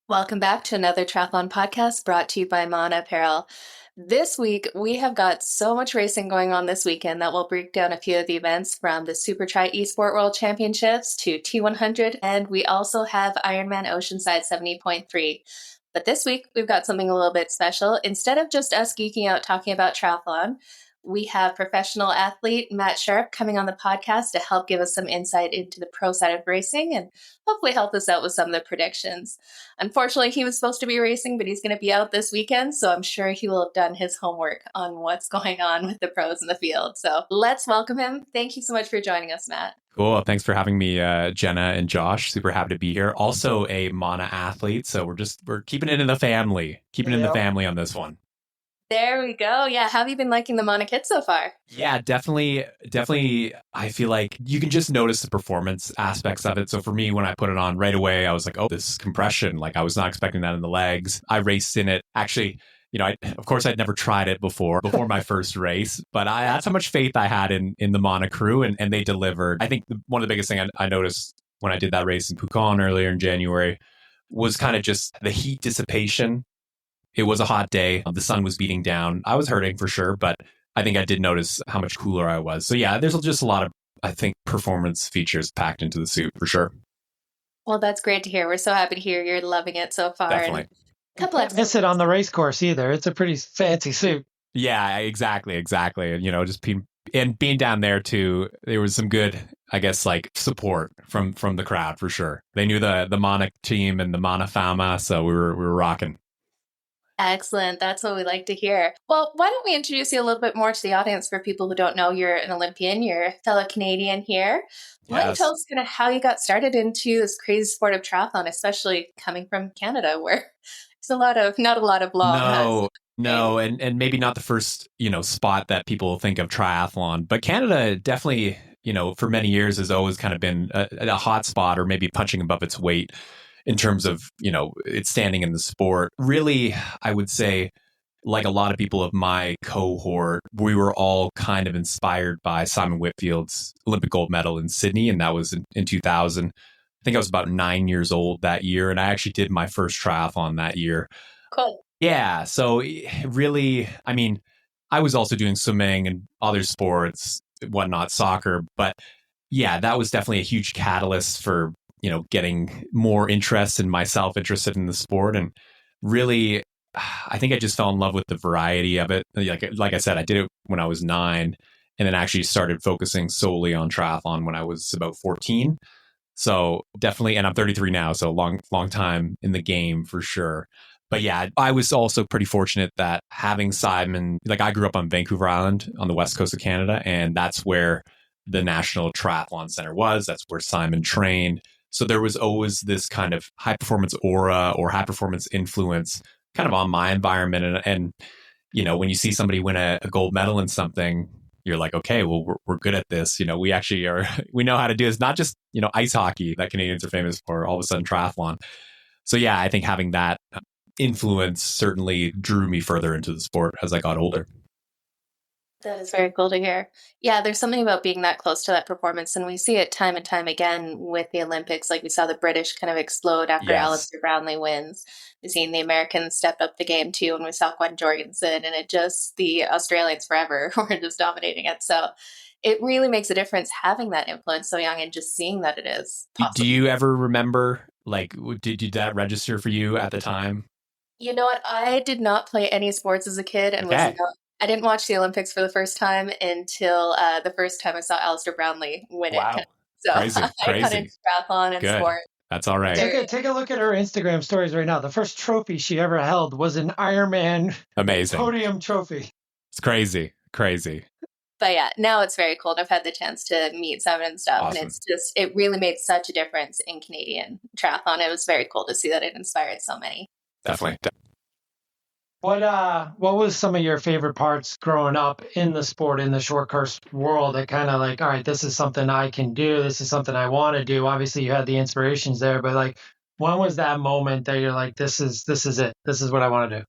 Welcome back to another triathlon podcast brought to you by Mana Apparel. This week, we have got so much racing going on this weekend that we'll break down a few of the events from the Super Tri Esport World Championships to T100, and we also have Ironman Oceanside 70.3. But this week, we've got something a little bit special. Instead of just us geeking out talking about triathlon, we have professional athlete Matt Sharpe coming on the podcast to help give us some insight into the pro side of racing and hopefully help us out with some of the predictions. Unfortunately, he was supposed to be racing, but he's going to be out this weekend, so I'm sure he will have done his homework on what's going on with the pros in the field. So let's welcome him. Thank you so much for joining us, Matt. Cool. Thanks for having me, Jenna and Josh. Super happy to be here. Also a Mana athlete, so we're keeping it in the family, on this one. There we go. Yeah. How have you been liking the Mana kit so far? Yeah, definitely. I feel like you can just notice the performance aspects of it. So for me, when I put it on right away, I was like, oh, this compression, like I was not expecting that in the legs. I raced in it. Actually, of course, I'd never tried it before my first race, but that's how much faith I had in the Mana crew, and they delivered. I think one of the biggest things I noticed when I did that race in Pucon earlier in January was kind of just the heat dissipation. It was a hot day. The sun was beating down. I was hurting for sure, but I think I did notice how much cooler I was. So yeah, there's just a lot of, I think, performance features packed into the suit for sure. Well, that's great to hear. We're so happy to hear you're loving it so far. Definitely. And you can't miss it on the race course either. It's a pretty fancy suit. Yeah, exactly. And, just being down there too, there was some good, I guess, like support from the crowd for sure. They knew the Mana team and the Mana Fama, so we were rocking. Excellent. That's what we like to hear. Well, why don't we introduce you a little bit more to the audience for people who don't know you're an Olympian, you're a fellow Canadian here. Why don't you tell us kind of how you got started into this crazy sport of triathlon, especially coming from Canada, where there's not a lot of law. No, and maybe not the first, spot that people think of triathlon, but Canada definitely, for many years has always kind of been a hot spot or maybe punching above its weight in terms of, its standing in the sport. Really, I would say, like a lot of people of my cohort, we were all kind of inspired by Simon Whitfield's Olympic gold medal in Sydney, and that was in 2000. I think I was about 9 years old that year, and I actually did my first triathlon that year. Cool. Yeah, so really, I mean, I was also doing swimming and other sports, whatnot, soccer, but yeah, that was definitely a huge catalyst for getting more interest in myself, interested in the sport. And really, I think I just fell in love with the variety of it. Like I said, I did it when I was 9 and then actually started focusing solely on triathlon when I was about 14. So definitely, and I'm 33 now, so long time in the game for sure. But yeah, I was also pretty fortunate that having Simon, I grew up on Vancouver Island on the west coast of Canada, and that's where the National Triathlon Center was. That's where Simon trained. So there was always this kind of high performance aura or high performance influence kind of on my environment. And when you see somebody win a gold medal in something, you're like, okay, well, we're good at this. We actually we know how to do this. Not just, ice hockey that Canadians are famous for, all of a sudden triathlon. So yeah, I think having that influence certainly drew me further into the sport as I got older. That is very cool to hear. Yeah, there's something about being that close to that performance, and we see it time and time again with the Olympics. Like we saw the British kind of explode after Alistair Brownlee wins. We've seen the Americans step up the game too, and we saw Gwen Jorgensen, and the Australians forever were just dominating it. So it really makes a difference having that influence so young and just seeing that it is possible. Do you ever remember, did that register for you at the time? You know what? I did not play any sports as a kid, and I didn't watch the Olympics for the first time until the first time I saw Alistair Brownlee win it. So crazy. I got into triathlon and sport. That's all right. Take a look at her Instagram stories right now. The first trophy she ever held was an Ironman Podium trophy. It's crazy. But yeah, now it's very cool. And I've had the chance to meet Simon and stuff. Awesome. And it really made such a difference in Canadian triathlon. It was very cool to see that it inspired so many. Definitely. What was some of your favorite parts growing up in the sport, in the short course world that kind of all right, this is something I can do. This is something I want to do. Obviously you had the inspirations there, but when was that moment that you're like, this is it. This is what I want to do.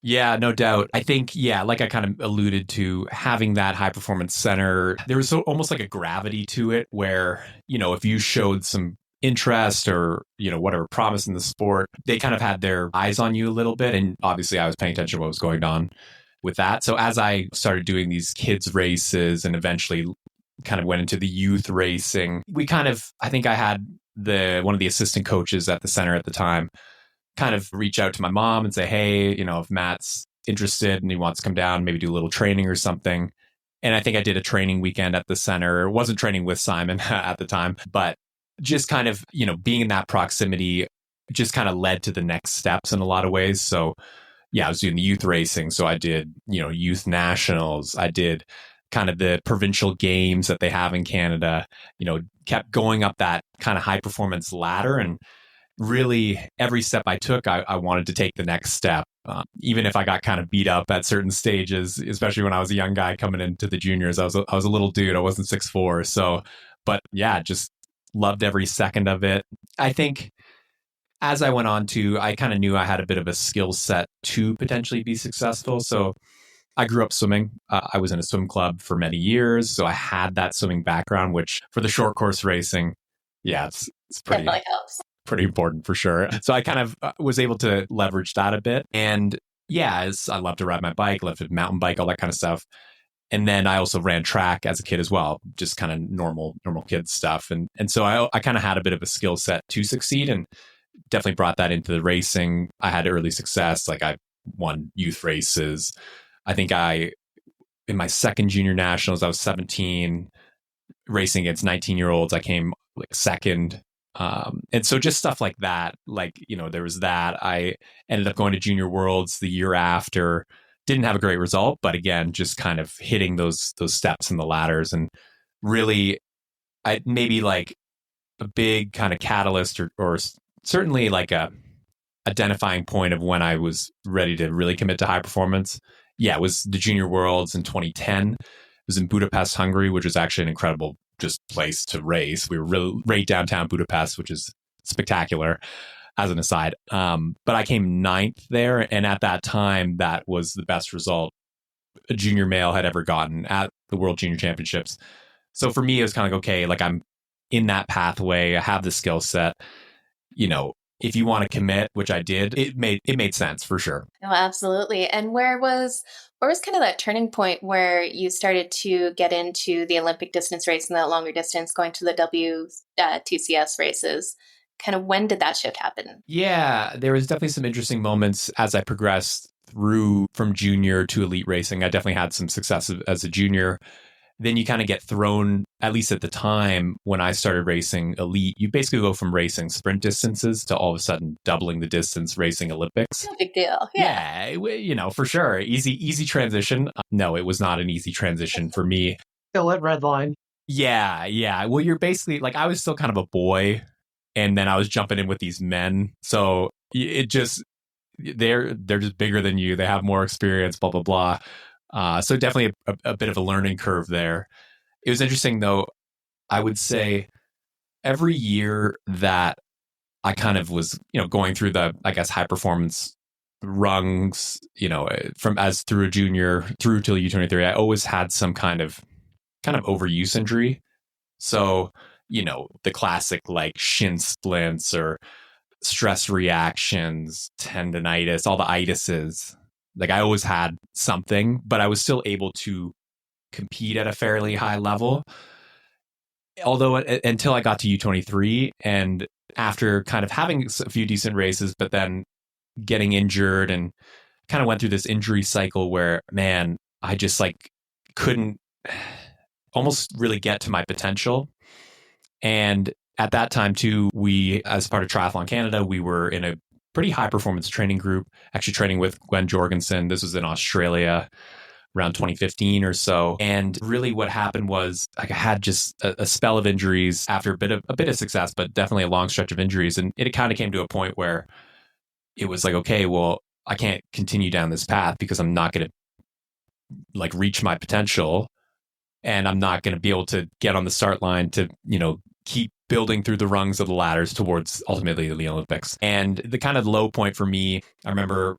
Yeah, no doubt. I think, like I kind of alluded to, having that high performance center, there was almost like a gravity to it where, if you showed some interest or, whatever promise in the sport, they kind of had their eyes on you a little bit. And obviously I was paying attention to what was going on with that. So as I started doing these kids races and eventually kind of went into the youth racing, I think I had one of the assistant coaches at the center at the time kind of reach out to my mom and say, hey, if Matt's interested and he wants to come down, maybe do a little training or something. And I think I did a training weekend at the center. It wasn't training with Simon at the time, but just kind of, being in that proximity just kind of led to the next steps in a lot of ways. So yeah, I was doing the youth racing. So I did, youth nationals. I did kind of the provincial games that they have in Canada, kept going up that kind of high performance ladder. And really every step I took, I wanted to take the next step. Even if I got kind of beat up at certain stages, especially when I was a young guy coming into the juniors, I was a little dude. I wasn't 6'4". So, but yeah, just loved every second of it. I think as I went on I kind of knew I had a bit of a skill set to potentially be successful. So I grew up swimming. I was in a swim club for many years. So I had that swimming background, which for the short course racing, yeah, it's pretty, definitely helps. Pretty important for sure. So I kind of was able to leverage that a bit. And yeah, I love to ride my bike, love to mountain bike, all that kind of stuff. And then I also ran track as a kid as well, just kind of normal kid stuff. And so I kind of had a bit of a skill set to succeed and definitely brought that into the racing. I had early success. Like I won youth races. I think in my second junior nationals, I was 17 racing against 19-year-olds. I came like second. And so just stuff like that, there was that. I ended up going to Junior Worlds the year after. Didn't have a great result, but again, just kind of hitting those steps in the ladders. And really, I maybe like a big kind of catalyst or certainly like a identifying point of when I was ready to really commit to high performance. Yeah, it was the Junior Worlds in 2010. It was in Budapest, Hungary, which was actually an incredible just place to race. We were really right downtown Budapest, which is spectacular as an aside. But I came ninth there. And at that time, that was the best result a junior male had ever gotten at the World Junior Championships. So for me, it was kind of like, okay, like I'm in that pathway. I have the skill set. If you want to commit, which I did, it made sense for sure. Oh, absolutely. And where was kind of that turning point where you started to get into the Olympic distance race and that longer distance, going to the TCS races? Kind of when did that shift happen? Yeah, there was definitely some interesting moments as I progressed through from junior to elite racing. I definitely had some success as a junior. Then you kind of get thrown, at least at the time when I started racing elite, you basically go from racing sprint distances to all of a sudden doubling the distance racing Olympics. No big deal. Yeah, for sure. Easy transition. No, it was not an easy transition for me. Still at red line. Yeah. Well, you're basically like, I was still kind of a boy and then I was jumping in with these men. So it just, they're just bigger than you. They have more experience, blah, blah, blah. So definitely a bit of a learning curve there. It was interesting, though. I would say every year that I kind of was, going through the, I guess, high performance rungs, from as through a junior through till U23, I always had some kind of overuse injury. So, the classic like shin splints or stress reactions, tendonitis, all the itises. Like I always had something, but I was still able to compete at a fairly high level. Although until I got to U23 and after kind of having a few decent races, but then getting injured and kind of went through this injury cycle where, man, I just like couldn't almost really get to my potential. And at that time too, we, as part of Triathlon Canada, we were in a pretty high performance training group, actually training with Gwen Jorgensen. This was in Australia around 2015 or so. And really what happened was like I had just a spell of injuries after a bit of success, but definitely a long stretch of injuries. And it kind of came to a point where it was like, okay, well, I can't continue down this path because I'm not going to like reach my potential and I'm not going to be able to get on the start line to, keep building through the rungs of the ladders towards ultimately the Olympics. And the kind of low point for me, I remember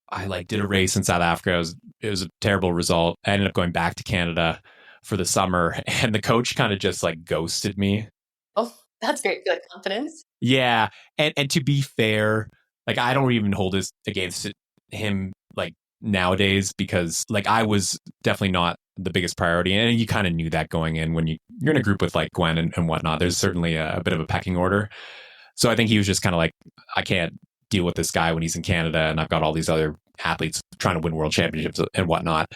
I like did a race in South Africa. It was a terrible result. I ended up going back to Canada for the summer and the coach kind of just like ghosted me. Oh. That's very good confidence. Yeah. And to be fair, like I don't even hold this against him like nowadays, because like I was definitely not the biggest priority. And you kind of knew that going in when you're in a group with like Gwen and whatnot. There's certainly a bit of a pecking order. So I think he was just kind of like, I can't deal with this guy when he's in Canada and I've got all these other athletes trying to win world championships and whatnot.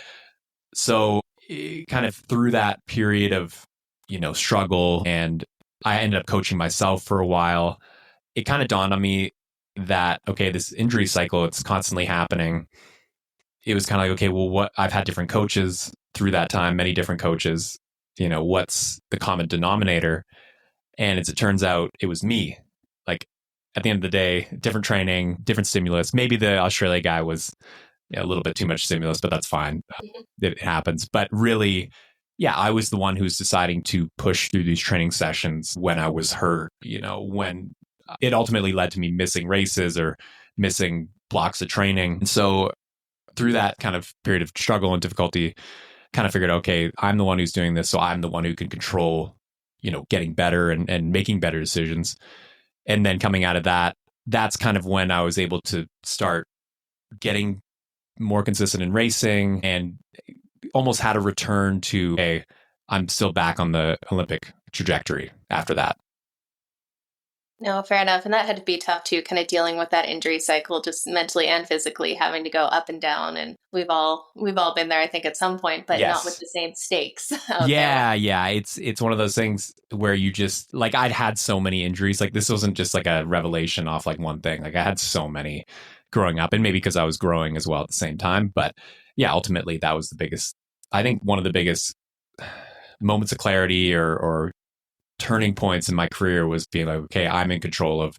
So kind of through that period of, struggle, and I ended up coaching myself for a while, it kind of dawned on me that, okay, this injury cycle, it's constantly happening. It was kind of like, okay, well, what I've had different coaches through that time, many different coaches, what's the common denominator? And as it turns out, it was me. Like at the end of the day, different training, different stimulus. Maybe the Australia guy was a little bit too much stimulus, but that's fine. It happens. But really, yeah, I was the one who's deciding to push through these training sessions when I was hurt, when it ultimately led to me missing races or missing blocks of training. And so through that kind of period of struggle and difficulty, kind of figured, okay, I'm the one who's doing this. So I'm the one who can control, getting better and making better decisions. And then coming out of that, that's kind of when I was able to start getting more consistent in racing and almost had a return to, hey, I'm still back on the Olympic trajectory after that. No, fair enough. And that had to be tough too, kind of dealing with that injury cycle, just mentally and physically, having to go up and down. And we've all been there, I think, at some point, but not with the same stakes. Yeah. It's one of those things where you just like, I'd had so many injuries. Like this wasn't just like a revelation off like one thing. Like I had so many growing up, and maybe because I was growing as well at the same time. But yeah, ultimately that was the biggest, I think one of the biggest moments of clarity or turning points in my career was being like, okay, I'm in control of,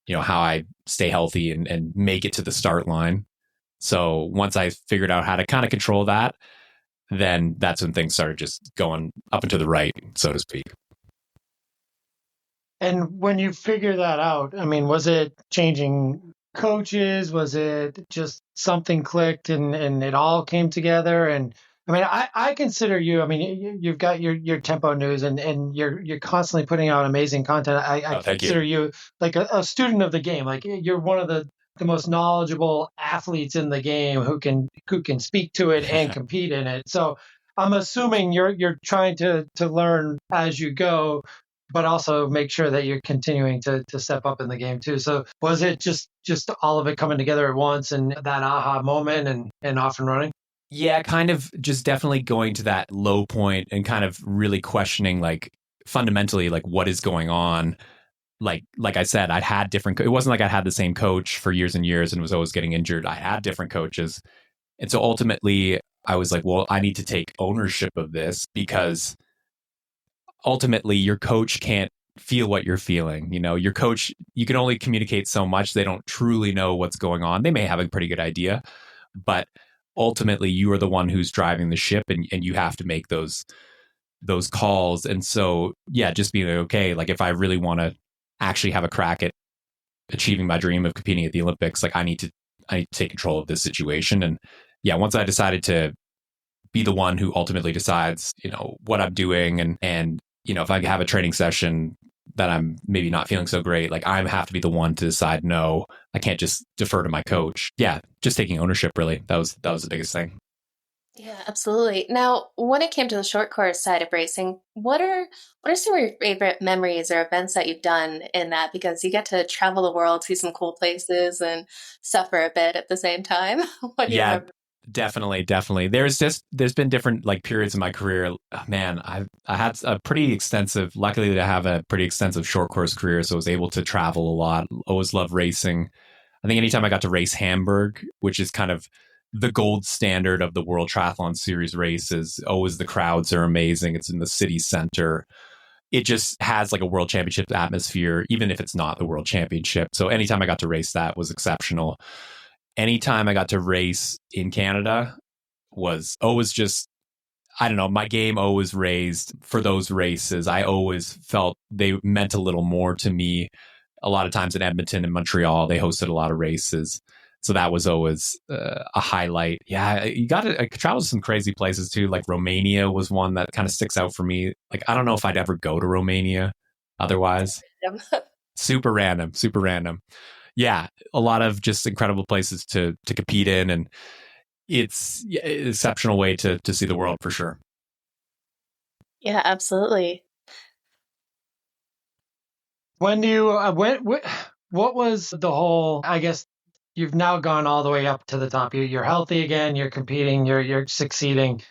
how I stay healthy and make it to the start line. So once I figured out how to kind of control that, then that's when things started just going up and to the right, so to speak. And when you figure that out, I mean, was it changing coaches? Was it just something clicked and it all came together? And I mean, I consider you, I mean, you've got your Tempo News and you're constantly putting out amazing content. I consider you like a student of the game. Like you're one of the most knowledgeable athletes in the game who can speak to it and compete in it. So I'm assuming you're trying to learn as you go, but also make sure that you're continuing to step up in the game too. So was it just all of it coming together at once and that aha moment and off and running? Yeah, kind of just definitely going to that low point and kind of really questioning like fundamentally like what is going on. Like I said, I'd had different, it wasn't like I had the same coach for years and years and was always getting injured. I had different coaches. And so ultimately I was like, well, I need to take ownership of this, because ultimately your coach can't feel what you're feeling. Your coach, you can only communicate so much. They don't truly know what's going on. They may have a pretty good idea, but ultimately you are the one who's driving the ship, and you have to make those calls. And so, yeah, just being like, okay, like if I really want to actually have a crack at achieving my dream of competing at the Olympics, like I need to take control of this situation. And yeah, once I decided to be the one who ultimately decides, what I'm doing, and if I have a training session that I'm maybe not feeling so great, like I have to be the one to decide, no, I can't just defer to my coach. Yeah, just taking ownership, really. That was the biggest thing. Yeah, absolutely. Now, when it came to the short course side of racing, what are some of your favorite memories or events that you've done in that? Because you get to travel the world, see some cool places, and suffer a bit at the same time. What do you remember? Definitely. There's been different like periods in my career. Man, I had a pretty extensive, luckily to have a pretty extensive short course career. So I was able to travel a lot. Always loved racing. I think anytime I got to race Hamburg, which is kind of the gold standard of the World Triathlon Series races, always the crowds are amazing. It's in the city center. It just has like a world championship atmosphere, even if it's not the world championship. So anytime I got to race that was exceptional. Anytime I got to race in Canada was always just, I don't know, my game always raised for those races. I always felt they meant a little more to me. A lot of times in Edmonton and Montreal, they hosted a lot of races. So that was always a highlight. Yeah, you got to travel to some crazy places too. Like Romania was one that kind of sticks out for me. Like, I don't know if I'd ever go to Romania. otherwise. Super random, super random. Yeah, a lot of just incredible places to compete in, and it's an exceptional way to see the world for sure. Yeah, absolutely. When do you, what was the whole, I guess you've now gone all the way up to the top. You're healthy again, you're competing, you're succeeding.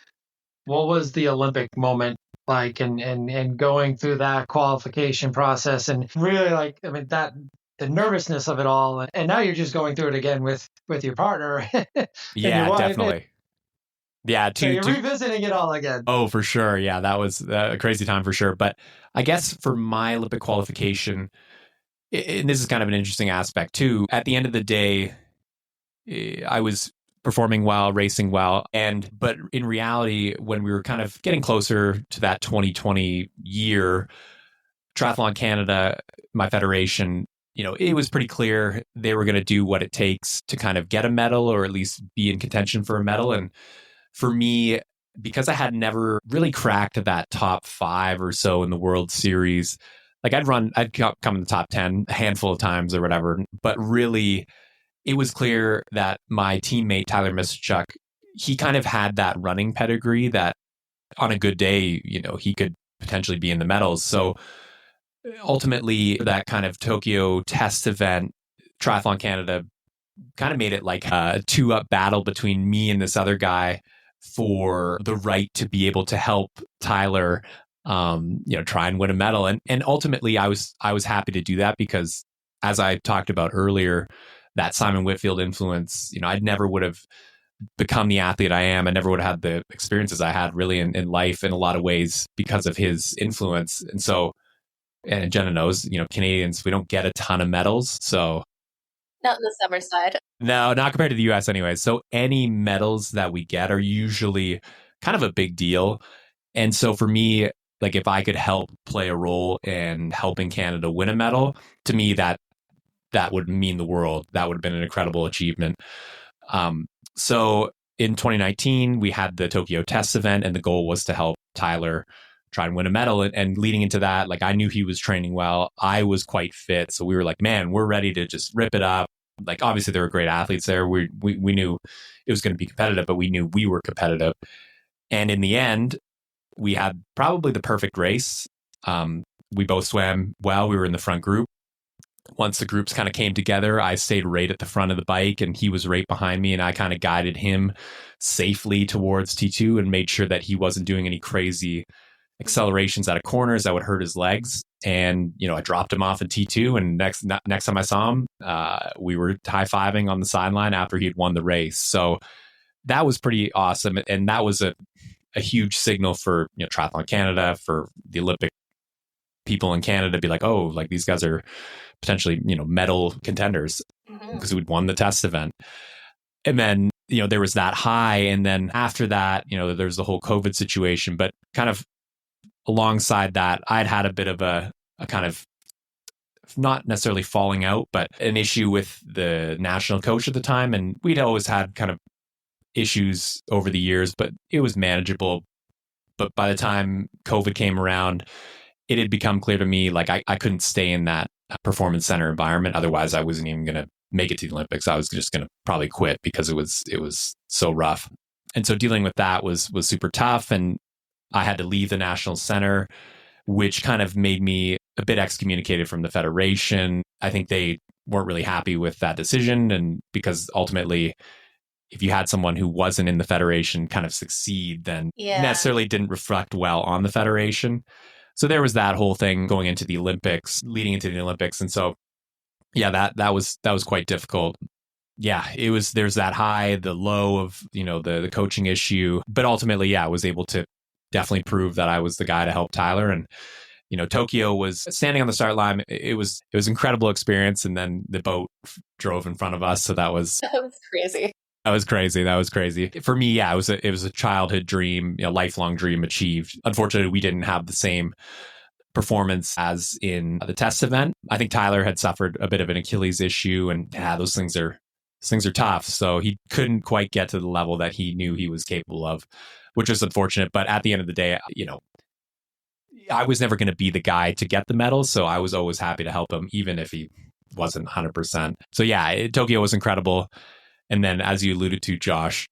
What was the Olympic moment like, and going through that qualification process, and really like, I mean, that the nervousness of it all, and now you're just going through it again with your partner and Yeah, your wife. definitely. Yeah, So you're revisiting it all again. Oh, for sure. Yeah, that was a crazy time for sure. But I guess for my Olympic qualification, and this is kind of an interesting aspect too. At the end of the day, I was performing well, racing well, but in reality, when we were kind of getting closer to that 2020 year, Triathlon Canada, my federation, it was pretty clear they were going to do what it takes to kind of get a medal or at least be in contention for a medal. And for me, because I had never really cracked that top 5 or so in the World Series, like I'd come in the top 10 a handful of times or whatever, but really it was clear that my teammate, Tyler Mischuk, he kind of had that running pedigree that on a good day, he could potentially be in the medals. So ultimately that kind of Tokyo test event, Triathlon Canada kind of made it like a 2-up battle between me and this other guy for the right to be able to help Tyler, try and win a medal. And ultimately I was happy to do that because, as I talked about earlier, that Simon Whitfield influence, I never would have become the athlete I am. I never would have had the experiences I had really in life in a lot of ways because of his influence. And so, and Jenna knows, Canadians, we don't get a ton of medals. So not on the summer side. No, not compared to the US anyway. So any medals that we get are usually kind of a big deal. And so for me, like if I could help play a role in helping Canada win a medal, to me that would mean the world. That would have been an incredible achievement. So in 2019, we had the Tokyo test event, and the goal was to help Tyler try and win a medal. And leading into that, like I knew he was training well. I was quite fit. So we were like, man, we're ready to just rip it up. Like obviously there were great athletes there. We knew it was going to be competitive, but we knew we were competitive. And in the end, we had probably the perfect race. We both swam well. We were in the front group. Once the groups kind of came together, I stayed right at the front of the bike and he was right behind me, and I kind of guided him safely towards T2 and made sure that he wasn't doing any crazy accelerations out of corners that would hurt his legs. And, I dropped him off at T2, and next time I saw him, we were high-fiving on the sideline after he'd won the race. So that was pretty awesome. And that was a huge signal for, Triathlon Canada, for the Olympic people in Canada to be like, oh, like these guys are potentially, medal contenders because we'd won the test event. And then, there was that high. And then after that, there's the whole COVID situation, but kind of alongside that, I'd had a bit of a kind of not necessarily falling out, but an issue with the national coach at the time. And we'd always had kind of issues over the years, but it was manageable. But by the time COVID came around, it had become clear to me, like I couldn't stay in that performance center environment. Otherwise, I wasn't even going to make it to the Olympics. I was just going to probably quit because it was so rough. And so dealing with that was super tough. And I had to leave the national center, which kind of made me a bit excommunicated from the federation. I think they weren't really happy with that decision. And because ultimately, if you had someone who wasn't in the federation kind of succeed, then necessarily didn't reflect well on the federation. So there was that whole thing going into the Olympics, leading into the Olympics. And so, yeah, that was quite difficult. Yeah, there's that high, the low of, the coaching issue. But ultimately, I was able to definitely prove that I was the guy to help Tyler. And, Tokyo was standing on the start line. It was an incredible experience. And then the boat drove in front of us. So that was crazy. That was crazy. For me, it was a childhood dream, lifelong dream achieved. Unfortunately, we didn't have the same performance as in the test event. I think Tyler had suffered a bit of an Achilles issue, and those things are tough. So he couldn't quite get to the level that he knew he was capable of, which was unfortunate. But at the end of the day, I was never going to be the guy to get the medals. So I was always happy to help him, even if he wasn't 100%. So yeah, Tokyo was incredible. And then, as you alluded to, Josh,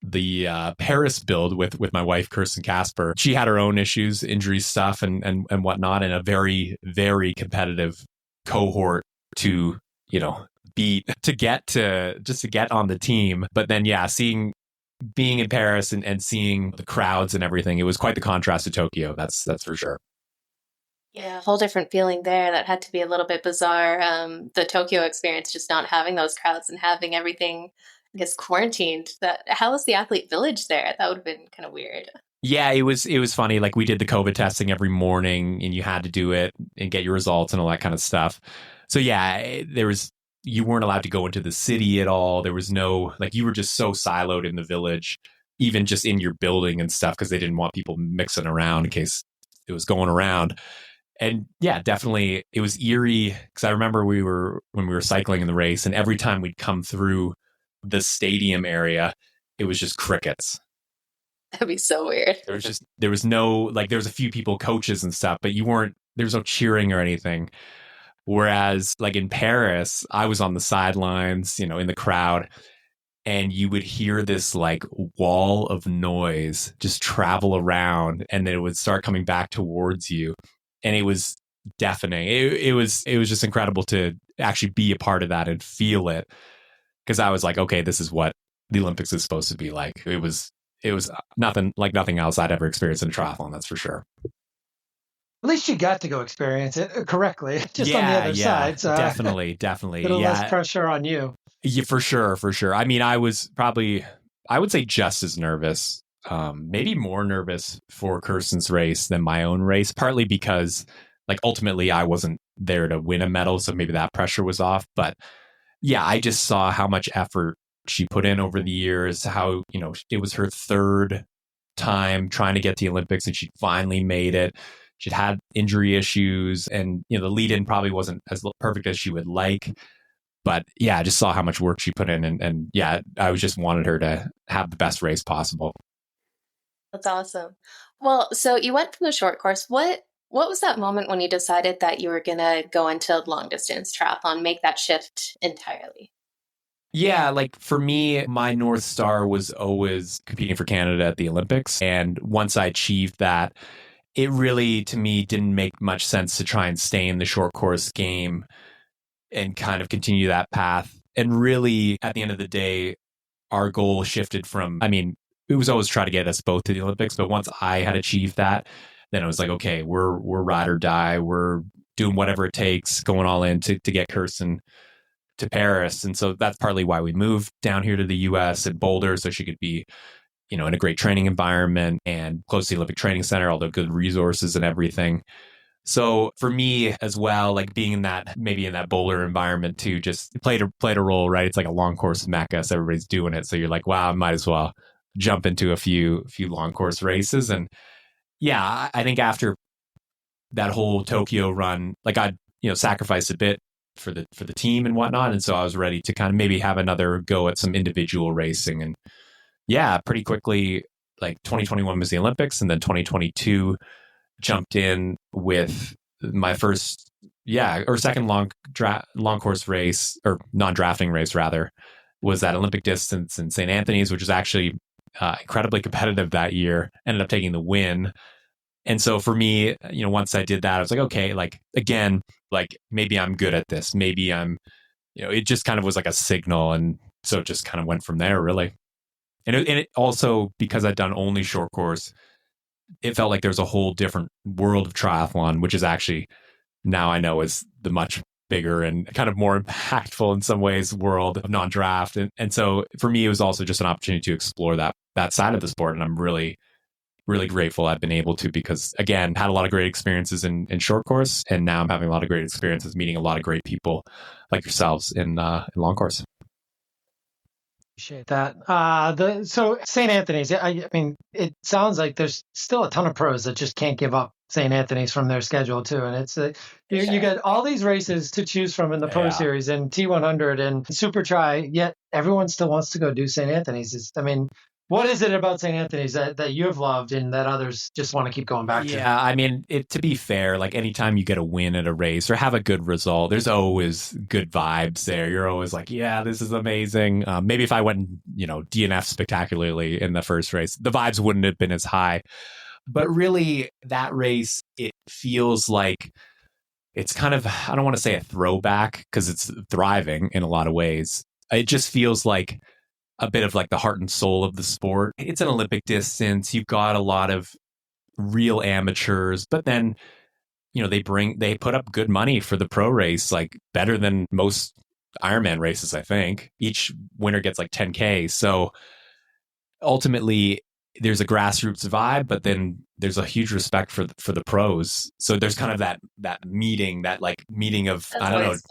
the Paris build with my wife, Kirsten Casper, she had her own issues, injury stuff and whatnot, and a very, very competitive cohort to, beat to get on the team. But then, yeah, being in Paris and seeing the crowds and everything, it was quite the contrast to Tokyo. That's for sure. Yeah, a whole different feeling there. That had to be a little bit bizarre. The Tokyo experience, just not having those crowds and having everything, I guess, quarantined. How was the athlete village there? That would have been kind of weird. Yeah, it was funny. Like, we did the COVID testing every morning, and you had to do it and get your results and all that kind of stuff. So yeah, you weren't allowed to go into the city at all. There was no, like, you were just so siloed in the village, even just in your building and stuff, because they didn't want people mixing around in case it was going around. And yeah, definitely it was eerie, because I remember when we were cycling in the race, and every time we'd come through the stadium area, it was just crickets. That'd be so weird. There was no, like, there was a few people, coaches and stuff, but there was no cheering or anything. Whereas, like, in Paris, I was on the sidelines, in the crowd, and you would hear this, like, wall of noise just travel around, and then it would start coming back towards you. And it was deafening. It was just incredible to actually be a part of that and feel it. Because I was like, okay, this is what the Olympics is supposed to be like. It was nothing else I'd ever experienced in a triathlon, that's for sure. At least you got to go experience it correctly, just on the other side. So definitely. A little less pressure on you. Yeah, for sure. I mean, I was probably, I would say, just as nervous, maybe more nervous for Kirsten's race than my own race, partly because, like, ultimately I wasn't there to win a medal, so maybe that pressure was off. But yeah, I just saw how much effort she put in over the years, how, it was her third time trying to get to the Olympics, and she finally made it. She'd had injury issues, and, the lead-in probably wasn't as perfect as she would like. But yeah, I just saw how much work she put in, and yeah, I was just wanted her to have the best race possible. That's awesome. Well, so you went from the short course. What was that moment when you decided that you were going to go into long distance triathlon, make that shift entirely? Yeah, like, for me, my North Star was always competing for Canada at the Olympics. And once I achieved that, it really, to me, didn't make much sense to try and stay in the short course game and kind of continue that path. And really, at the end of the day, our goal shifted from, I mean, it was always try to get us both to the Olympics. But once I had achieved that, then it was like, okay, we're ride or die. We're doing whatever it takes, going all in to get Kirsten to Paris. And so that's partly why we moved down here to the US at Boulder, so she could be, in a great training environment and close to the Olympic Training Center, all the good resources and everything. So for me as well, like, being in that Boulder environment too, just played a role, right? It's like a long course mecca, so everybody's doing it. So you're like, wow, I might as well jump into a few long course races. And yeah, I think after that whole Tokyo run, like, I sacrificed a bit for the team and whatnot, and so I was ready to kind of maybe have another go at some individual racing. And yeah, pretty quickly, like, 2021 was the Olympics, and then 2022 jumped in with my first second long course race, or non-drafting race rather, was that Olympic distance in St. Anthony's, which was actually incredibly competitive that year. Ended up taking the win. And so for me, once I did that, I was like, okay, like, again, like, maybe I'm good at this. Maybe I'm, it just kind of was like a signal. And so it just kind of went from there, really. And it also, because I'd done only short course, it felt like there was a whole different world of triathlon, which is actually, now I know, is the much bigger and kind of more impactful in some ways world of non-draft. And so for me, it was also just an opportunity to explore that side of the sport. And I'm really, really grateful I've been able to, because, again, had a lot of great experiences in short course, and now I'm having a lot of great experiences meeting a lot of great people like yourselves in long course. Appreciate that. So St. Anthony's, I mean, it sounds like there's still a ton of pros that just can't give up St. Anthony's from their schedule too. And it's you get all these races to choose from in the Pro Series and T100 and Super Tri, yet everyone still wants to go do St. Anthony's. I mean, What is it about St. Anthony's that you've loved and that others just want to keep going back to? Yeah, I mean, to be fair, like anytime you get a win at a race or have a good result, there's always good vibes there. You're always like, yeah, this is amazing. Maybe if I went, DNF spectacularly in the first race, the vibes wouldn't have been as high. But really, that race, it feels like it's kind of, I don't want to say a throwback because it's thriving in a lot of ways. It just feels like a bit of like the heart and soul of the sport. It's an Olympic distance. You've got a lot of real amateurs, but then, they put up good money for the pro race, like better than most Ironman races, I think. Each winner gets like 10K. So ultimately there's a grassroots vibe, but then there's a huge respect for the pros. So there's kind of that meeting of, That's I don't know. always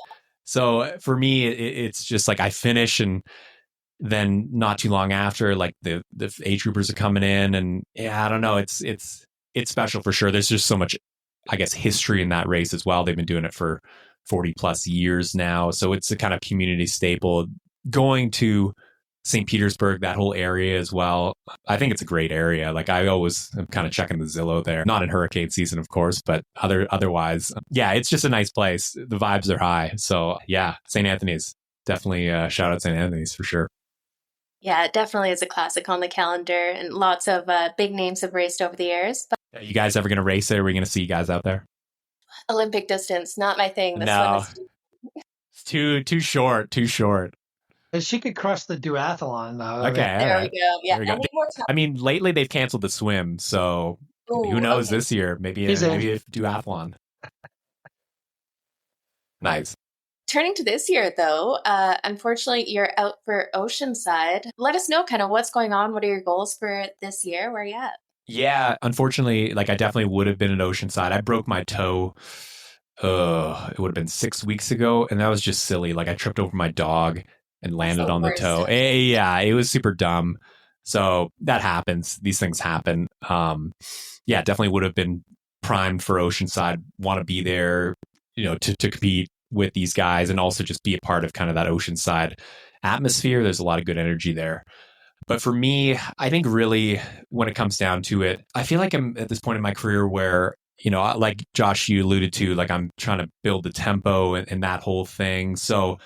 So for me, it's just like I finish, and then not too long after, like the age groupers are coming in, and yeah, I don't know. It's special for sure. There's just so much, I guess, history in that race as well. They've been doing it for 40 plus years now. So it's a kind of community staple. Going to St. Petersburg, that whole area as well. I think it's a great area. Like I always am kind of checking the Zillow there, not in hurricane season, of course, but otherwise, yeah, it's just a nice place. The vibes are high. So yeah, St. Anthony's, definitely shout out St. Anthony's for sure. Yeah, it definitely is a classic on the calendar, and lots of big names have raced over the years. But Are you guys ever going to race it? Are we going to see you guys out there? Olympic distance, not my thing. The No, swim is it's too short. She could crush the duathlon, though. Okay, all there right. we go. Yeah, There we go. I need more time. I mean, lately they've canceled the swim, so who Ooh, knows okay. this year? Maybe He's in. maybe a duathlon. Nice. Turning to this year, though, unfortunately, you're out for Oceanside. Let us know kind of what's going on. What are your goals for this year? Where are you at? Yeah, unfortunately, like I definitely would have been at Oceanside. I broke my toe. It would have been 6 weeks ago, and that was just silly. Like I tripped over my dog and landed on the toe. Yeah, it was super dumb. So that happens. These things happen. Yeah, definitely would have been primed for Oceanside. Want to be there, to compete with these guys and also just be a part of kind of that Oceanside atmosphere. There's a lot of good energy there. But for me, I think really when it comes down to it, I feel like I'm at this point in my career where, like Josh, you alluded to, like I'm trying to build the tempo and that whole thing. So,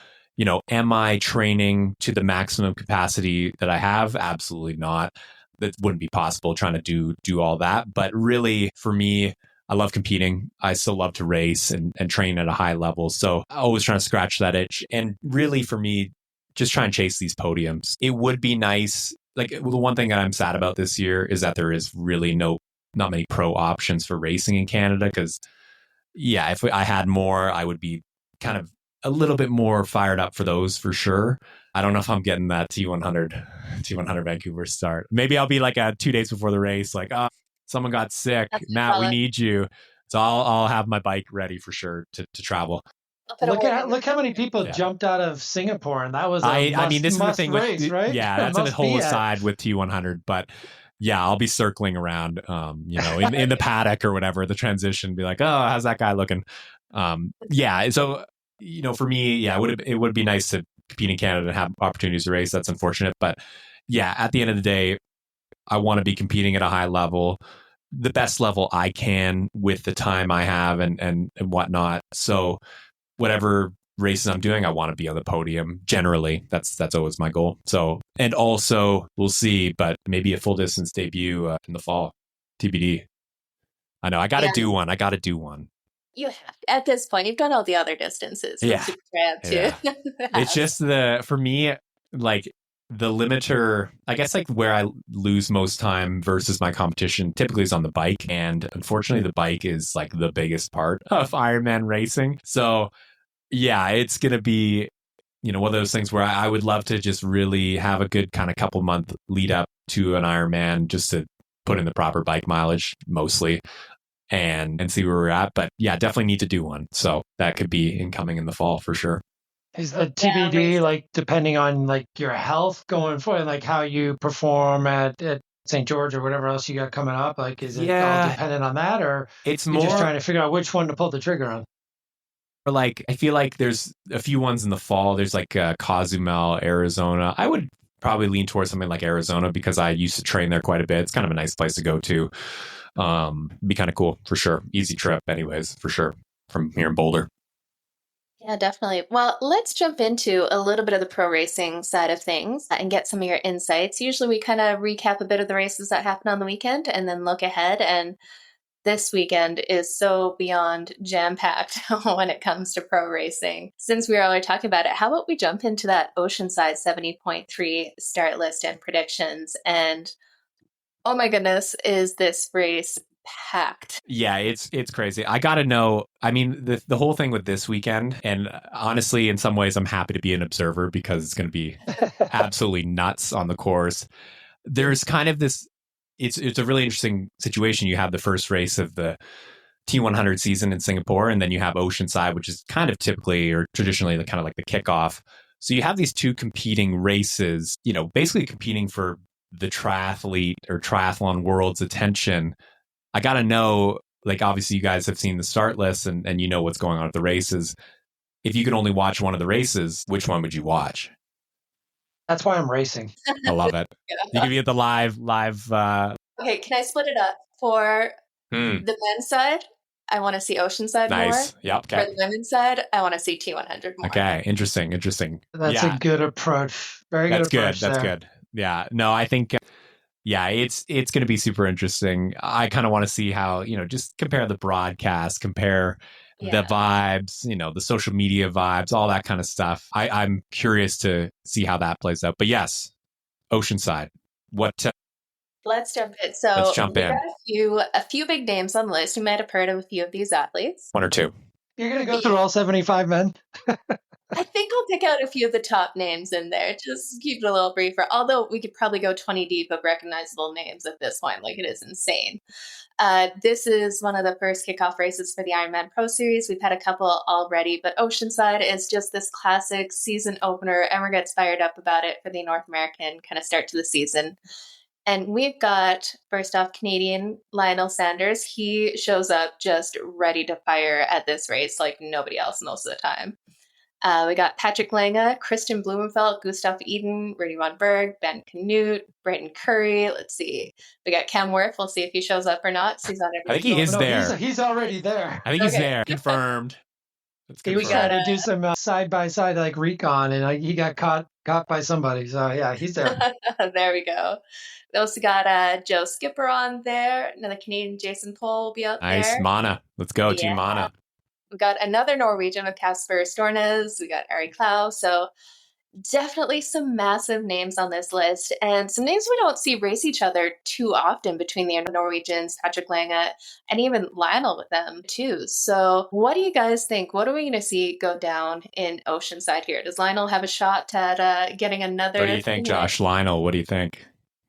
am I training to the maximum capacity that I have? Absolutely not. That wouldn't be possible trying to do all that. But really, for me, I love competing. I still love to race and train at a high level. So I always trying to scratch that itch. And really for me, just try and chase these podiums. It would be nice. Like the one thing that I'm sad about this year is that there is really not many pro options for racing in Canada. Because yeah, if I had more, I would be kind of a little bit more fired up for those for sure. I don't know if I'm getting that T100 Vancouver start. Maybe I'll be like 2 days before the race, like, someone got sick. That's Matt, we need you. So I'll have my bike ready for sure to travel. Look how many people jumped out of Singapore, and that was I mean, this is the thing race, with, right? Yeah, that's a whole aside with T100, but yeah, I'll be circling around, in the paddock or whatever, the transition, be like, oh, how's that guy looking? Yeah, so for me, yeah, it would be nice to compete in Canada and have opportunities to race. That's unfortunate, but yeah, at the end of the day, I want to be competing at a high level, the best level I can with the time I have and whatnot. So whatever races I'm doing, I want to be on the podium. Generally, that's always my goal. So, and also we'll see, but maybe a full distance debut in the fall, TBD. I know I got to do one. You have at this point, you've done all the other distances. Yeah. Super Triad too. Yeah. It's just for me, like the limiter, I guess like where I lose most time versus my competition typically is on the bike. And unfortunately, the bike is like the biggest part of Ironman racing. So yeah, it's going to be, one of those things where I would love to just really have a good kind of couple month lead up to an Ironman just to put in the proper bike mileage mostly and see where we're at. But yeah, definitely need to do one. So that could be incoming in the fall for sure. Is the TBD like depending on like your health going forward, like how you perform at St. George or whatever else you got coming up? Like, is it all dependent on that, or it's you're more just trying to figure out which one to pull the trigger on? Or like, I feel like there's a few ones in the fall. There's like Cozumel, Arizona. I would probably lean towards something like Arizona because I used to train there quite a bit. It's kind of a nice place to go to. Be kind of cool for sure. Easy trip anyways, for sure, from here in Boulder. Yeah, definitely. Well, let's jump into a little bit of the pro racing side of things and get some of your insights. Usually we kind of recap a bit of the races that happen on the weekend and then look ahead. And this weekend is so beyond jam-packed when it comes to pro racing. Since we are talking about it, how about we jump into that Oceanside 70.3 start list and predictions? And oh my goodness, is this race packed? Yeah, it's crazy. I gotta know. I mean, the whole thing with this weekend, and honestly, in some ways, I'm happy to be an observer because it's going to be absolutely nuts on the course. There's kind of this. It's a really interesting situation. You have the first race of the T100 season in Singapore, and then you have Oceanside, which is kind of typically or traditionally the kind of like the kickoff. So you have these two competing races, basically competing for the triathlete or triathlon world's attention. I got to know, obviously you guys have seen the start list and you know what's going on at the races. If you could only watch one of the races, which one would you watch? That's why I'm racing. I love it. You can be at the live. Okay, can I split it up? For the men's side, I want to see Oceanside nice. more. Yep. Okay. For the women's side, I want to see T100 more. Okay. Interesting. That's a good approach. Very good approach. That's good. Yeah. No, I think... Yeah, it's going to be super interesting. I kind of want to see how, just compare the broadcast, compare the vibes, the social media vibes, all that kind of stuff. I'm curious to see how that plays out. But yes, Oceanside. Let's jump in. So let's jump in. Got a few big names on the list. You might have heard of a few of these athletes. One or two. You're going to go through all 75 men? I think I'll pick out a few of the top names in there. Just keep it a little briefer. Although we could probably go 20 deep of recognizable names at this point. It is insane. This is one of the first kickoff races for the Ironman Pro Series. We've had a couple already, but Oceanside is just this classic season opener. Everyone gets fired up about it for the North American kind of start to the season. And we've got, first off, Canadian Lionel Sanders. He shows up just ready to fire at this race like nobody else most of the time. We got Patrick Lange, Kristian Blummenfelt, Gustav Eden, Rudy Von Berg, Ben Canute, Brenton Curry. Let's see. We got Cam Worth. We'll see if he shows up or not. So he's on I think he is there. He's already there. I think he's there. Confirmed. He was trying to do some side-by-side recon, and he got caught by somebody. So, yeah, he's there. There we go. We also got Joe Skipper on there. Another Canadian, Jason Pohl, will be out there. Nice. Mana. Let's go, Team Mana. We got another Norwegian with Kasper Stornes. We got Ari Klau. So definitely some massive names on this list and some names we don't see race each other too often between the Norwegians, Patrick Lange, and even Lionel with them too. So what do you guys think? What are we going to see go down in Oceanside here? Does Lionel have a shot at getting another? What do you think, Josh? Lionel, what do you think?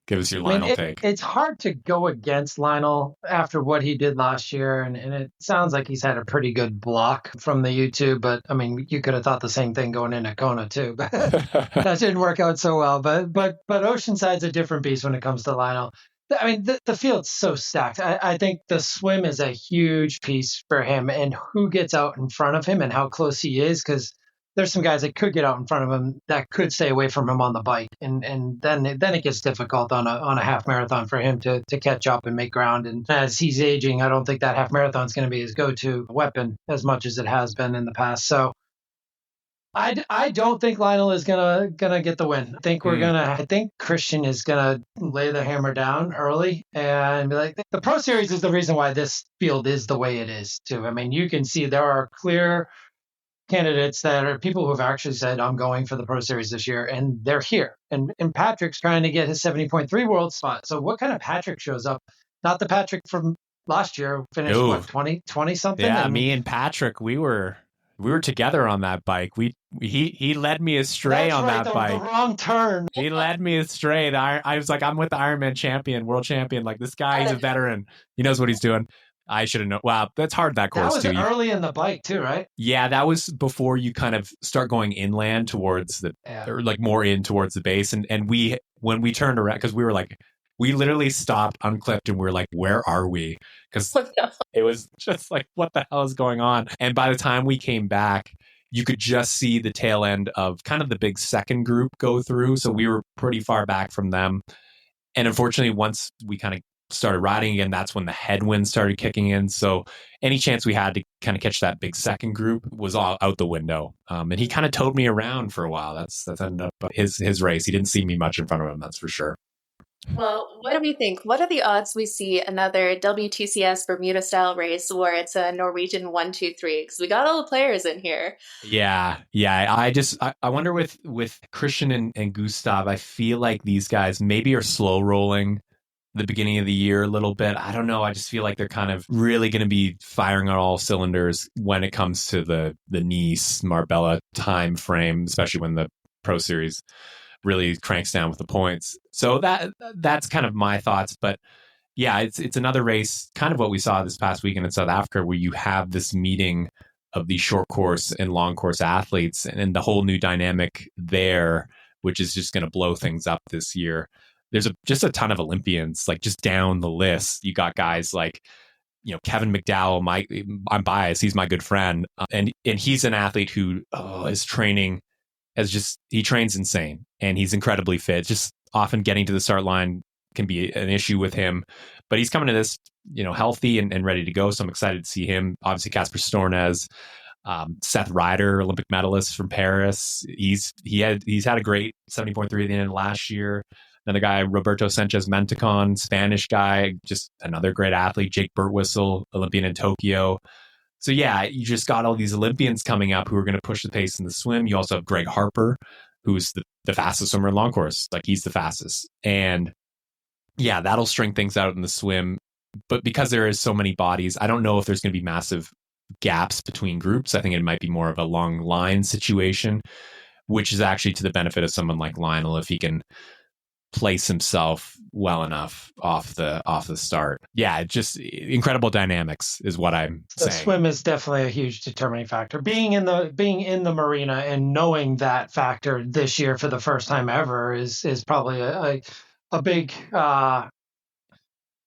Give us your Lionel take. It's hard to go against Lionel after what he did last year, and it sounds like he's had a pretty good block from the YouTube, but I mean, you could have thought the same thing going into Kona too. That didn't work out so well, but Oceanside's a different beast when it comes to Lionel. I mean, the field's so stacked. I think the swim is a huge piece for him, and who gets out in front of him and how close he is, because there's some guys that could get out in front of him that could stay away from him on the bike. And then it gets difficult on a half marathon for him to catch up and make ground. And as he's aging, I don't think that half marathon is going to be his go-to weapon as much as it has been in the past. So I don't think Lionel is gonna get the win. I think Kristian is gonna lay the hammer down early and be like, the Pro Series is the reason why this field is the way it is too. I mean, you can see there are clear candidates that are people who have actually said, I'm going for the Pro Series this year, and they're here. And Patrick's trying to get his 70.3 world spot. So what kind of Patrick shows up? Not the Patrick from last year, finished 20 something? Yeah, me and Patrick, we were together on that bike. He led me astray on that bike. The wrong turn. He led me astray. I was like, I'm with the Ironman champion, world champion. Like, this guy, he's a veteran. He knows what he's doing. I should have known. Wow, that's hard, that course, too. That was early in the bike, too, right? Yeah, that was before you kind of start going inland towards or like more in towards the base. And when we turned around, because we were like, we literally stopped, unclipped, and we were like, where are we? Because it was just like, what the hell is going on? And by the time we came back, you could just see the tail end of kind of the big second group go through. So we were pretty far back from them. And unfortunately, once we kind of started riding again, that's when the headwinds started kicking in. So any chance we had to kind of catch that big second group was all out the window. And he kind of towed me around for a while. That's ended up his race. He didn't see me much in front of him, that's for sure. Well, what do we think? What are the odds we see another WTCS Bermuda style race where it's a Norwegian 1, 2, 3? Because we got all the players in here. Yeah. I wonder with Kristian and Gustav, I feel like these guys maybe are slow rolling the beginning of the year a little bit. I don't know. I just feel like they're kind of really going to be firing on all cylinders when it comes to the Nice Marbella time frame, especially when the Pro Series really cranks down with the points. So that's kind of my thoughts. But yeah, it's another race, kind of what we saw this past weekend in South Africa, where you have this meeting of these short course and long course athletes and the whole new dynamic there, which is just going to blow things up this year. There's just a ton of Olympians, like just down the list. You got guys like, Kevin McDowell. I'm biased. He's my good friend, and he's an athlete who is training he trains insane, and he's incredibly fit. Just often getting to the start line can be an issue with him, but he's coming to this, healthy and ready to go. So I'm excited to see him. Obviously, Casper Stornes, Seth Ryder, Olympic medalist from Paris. He's had a great 70.3 at the end of last year. Another guy, Roberto Sanchez Mentacon, Spanish guy, just another great athlete. Jake Birtwistle, Olympian in Tokyo. So yeah, you just got all these Olympians coming up who are going to push the pace in the swim. You also have Greg Harper, who's the fastest swimmer in long course. Like, he's the fastest. And yeah, that'll string things out in the swim. But because there is so many bodies, I don't know if there's going to be massive gaps between groups. I think it might be more of a long line situation, which is actually to the benefit of someone like Lionel if he can place himself well enough off the start. Yeah, just incredible dynamics is what I'm saying. Swim is definitely a huge determining factor. Being in the marina and knowing that factor this year for the first time ever is probably a big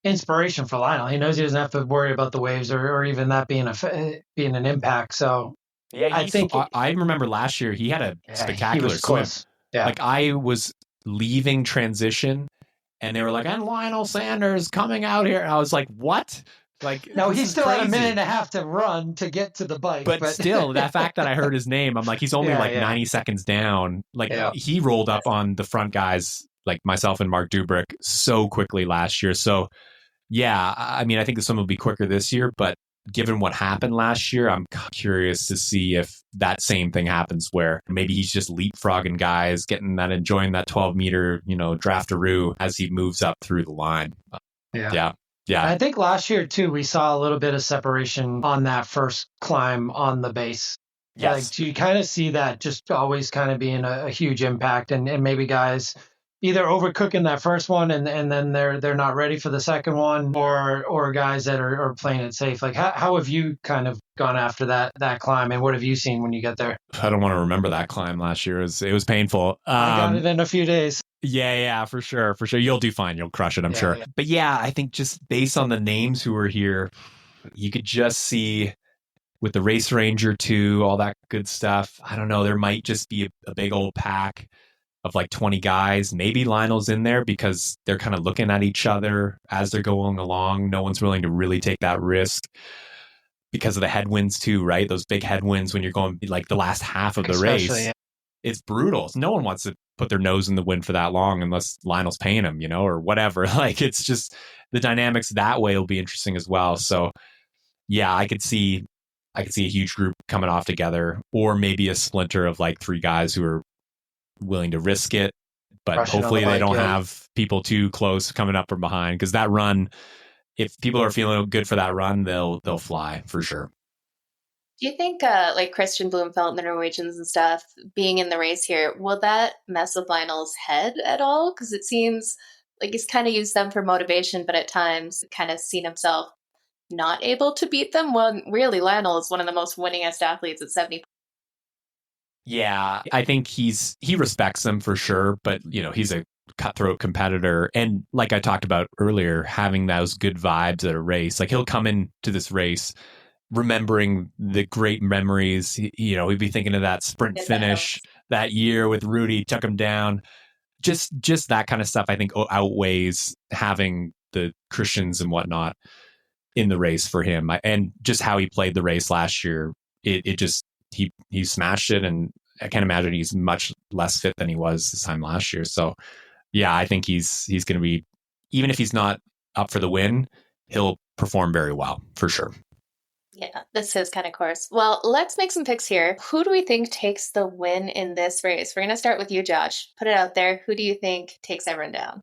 inspiration for Lionel. He knows he doesn't have to worry about the waves or even that being an impact. So yeah, I remember last year he had a spectacular swim. Close. Yeah, like I was leaving transition and they were like, and Lionel Sanders coming out here. And I was like, what? Like, no, he still had a minute and a half to run to get to the bike. But still, that fact that I heard his name, I'm like, he's only 90 seconds down. Like, he rolled up on the front guys, like myself and Mark Dubrick, so quickly last year. So yeah, I mean, I think the swim will be quicker this year, but given what happened last year, I'm curious to see if that same thing happens where maybe he's just leapfrogging guys, enjoying that 12-meter, draftaroo as he moves up through the line. Yeah. I think last year too, we saw a little bit of separation on that first climb on the base. Yes. Like, you kind of see that just always kind of being a huge impact, and maybe guys either overcooking that first one and then they're not ready for the second one, or guys that are playing it safe. Like, how have you kind of gone after that climb, and what have you seen when you get there? I don't want to remember that climb last year. It was painful. I got it in a few days. Yeah, for sure. You'll do fine. You'll crush it, I'm sure. Yeah. But yeah, I think just based on the names who were here, you could just see with the Race Ranger too, all that good stuff. I don't know. There might just be a big old pack of like 20 guys. Maybe Lionel's in there because they're kind of looking at each other as they're going along. No one's willing to really take that risk because of the headwinds too, right? Those big headwinds when you're going like the last half of the race. Yeah. It's brutal. No one wants to put their nose in the wind for that long unless Lionel's paying them, or whatever. Like, it's just the dynamics that way will be interesting as well. So yeah, I could see a huge group coming off together, or maybe a splinter of like 3 guys who are willing to risk it, but hopefully they don't have people too close coming up from behind, because that run, if people are feeling good for that run, they'll fly for sure. Do you think like Kristian Blummenfelt and the Norwegians and stuff being in the race here, will that mess with Lionel's head at all? Because it seems like he's kind of used them for motivation, but at times kind of seen himself not able to beat them. Well, really, Lionel is one of the most winningest athletes at 70. Yeah, I think he respects them for sure, but he's a cutthroat competitor, and like I talked about earlier, having those good vibes at a race, like he'll come into this race remembering the great memories. He'd be thinking of that sprint finish that year with Rudy, took him down. Just that kind of stuff, I think, outweighs having the Kristians and whatnot in the race for him. And just how he played the race last year, he smashed it. And I can't imagine he's much less fit than he was this time last year. So yeah, I think he's going to be, even if he's not up for the win, he'll perform very well for sure. Yeah, this is his kind of course. Well, let's make some picks here. Who do we think takes the win in this race? We're going to start with you, Josh. Put it out there. Who do you think takes everyone down?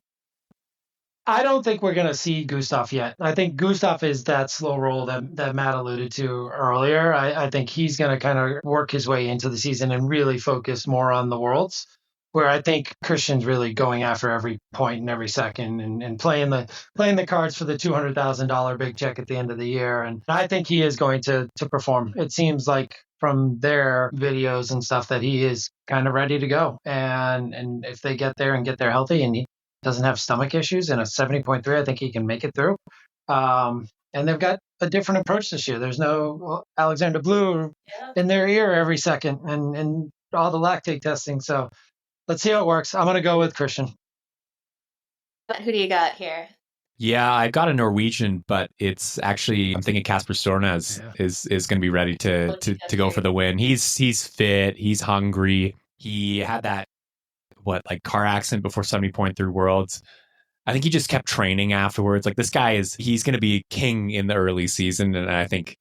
I don't think we're going to see Gustav yet. I think Gustav is that slow roll that Matt alluded to earlier. I think he's going to kind of work his way into the season and really focus more on the Worlds, where I think Kristian's really going after every point and every second and playing the cards for the $200,000 big check at the end of the year. And I think he is going to perform. It seems like from their videos and stuff that he is kind of ready to go. And if they get there and get there healthy and he doesn't have stomach issues in a 70.3, I think he can make it through. And they've got a different approach this year. There's no Alexander Blue in their ear every second and all the lactate testing. So let's see how it works. I'm going to go with Kristian. Who do you got here? Yeah, I've got a Norwegian, but it's actually, I'm thinking Kasper Stornes is going to be ready to go for the win. He's fit. He's hungry. He had that, car accident before 70.3 Worlds. I think he just kept training afterwards. This guy he's going to be king in the early season. And I think,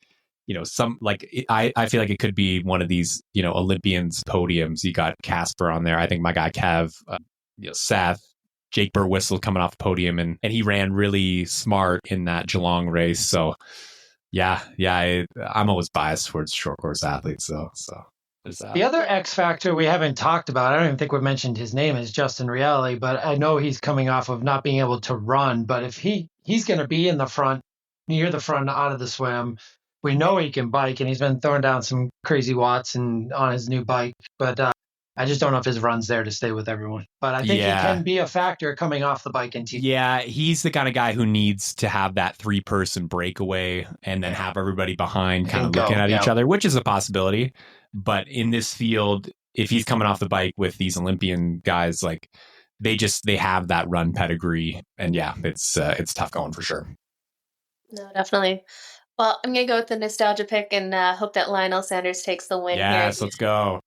I feel like it could be one of these, Olympians podiums. You got Kasper on there. I think my guy Kev, Seth, Jake Burwhistle coming off the podium, and he ran really smart in that Geelong race. So yeah, I'm always biased towards short course athletes. So the other X factor we haven't talked about, I don't even think we've mentioned his name, is Justin Reale, but I know he's coming off of not being able to run. But if he's going to be in the front, near the front out of the swim, we know he can bike, and he's been throwing down some crazy watts on his new bike. But I just don't know if his run's there to stay with everyone. But I think he can be a factor coming off the bike in T. Yeah, he's the kind of guy who needs to have that 3-person breakaway and then have everybody behind kind of looking at each other, which is a possibility. But in this field, if he's coming off the bike with these Olympian guys, they have that run pedigree. And yeah, it's tough going for sure. No, definitely. Well, I'm going to go with the nostalgia pick and hope that Lionel Sanders takes the win here. Yes, let's go.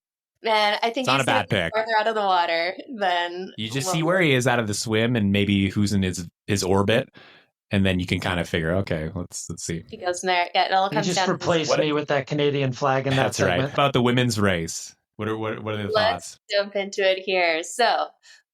Man, I think it's not a bad pick. Further out of the water than you just see where he is out of the swim and maybe who's in his orbit, and then you can kind of figure, okay, let's see. He goes from there. Yeah, it all comes down. Just replace me with that Canadian flag in that segment. Right. About the women's race, what are the thoughts? Let's jump into it here. So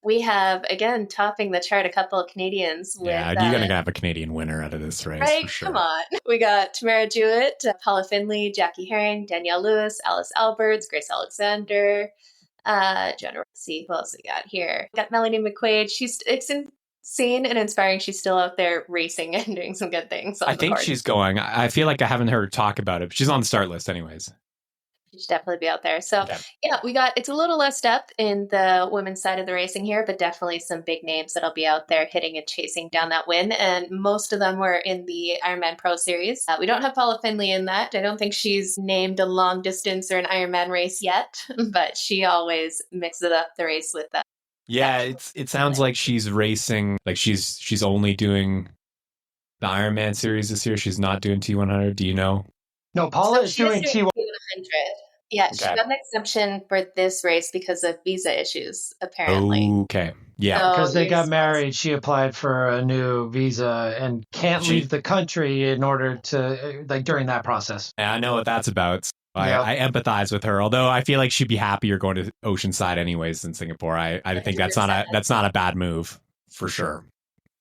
we have, again, topping the chart, a couple of Canadians. You're going to have a Canadian winner out of this race. Right? For sure. Come on. We got Tamara Jewett, Paula Findlay, Jackie Herring, Danielle Lewis, Alice Alberts, Grace Alexander, Jenna Rossi. Who else we got here? We got Melanie McQuaid. It's insane and inspiring. She's still out there racing and doing some good things. I think she's going. I feel like I haven't heard her talk about it, but she's on the start list anyways. She should definitely be out there. So yeah, it's a little less depth in the women's side of the racing here, but definitely some big names that'll be out there hitting and chasing down that win. And most of them were in the Ironman Pro Series. We don't have Paula Findlay in that. I don't think she's named a long distance or an Ironman race yet, but she always mixes up the race with that. Yeah, it sounds like she's racing, she's only doing the Ironman series this year. She's not doing T100. Do you know? No, Paula is doing T100. Yeah, she got an exemption for this race because of visa issues, apparently. Okay. Yeah. So because they got married, she applied for a new visa and can't leave the country in order to, during that process. Yeah, I know what that's about. I empathize with her, although I feel like she'd be happier going to Oceanside anyways than Singapore. I think that's not a bad move for sure.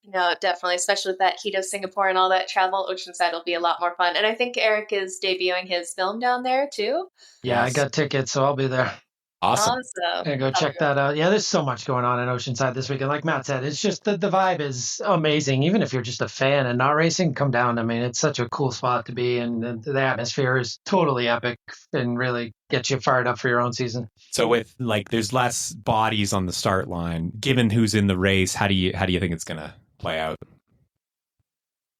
No, definitely, especially with that heat of Singapore and all that travel. Oceanside will be a lot more fun. And I think Eric is debuting his film down there too. Yeah, I got tickets, so I'll be there. Awesome. Yeah, go check that out. Yeah, there's so much going on in Oceanside this weekend. Like Matt said, it's just the vibe is amazing. Even if you're just a fan and not racing, come down. I mean, it's such a cool spot to be, and the atmosphere is totally epic and really gets you fired up for your own season. So with there's less bodies on the start line, given who's in the race, how do you think it's gonna play out?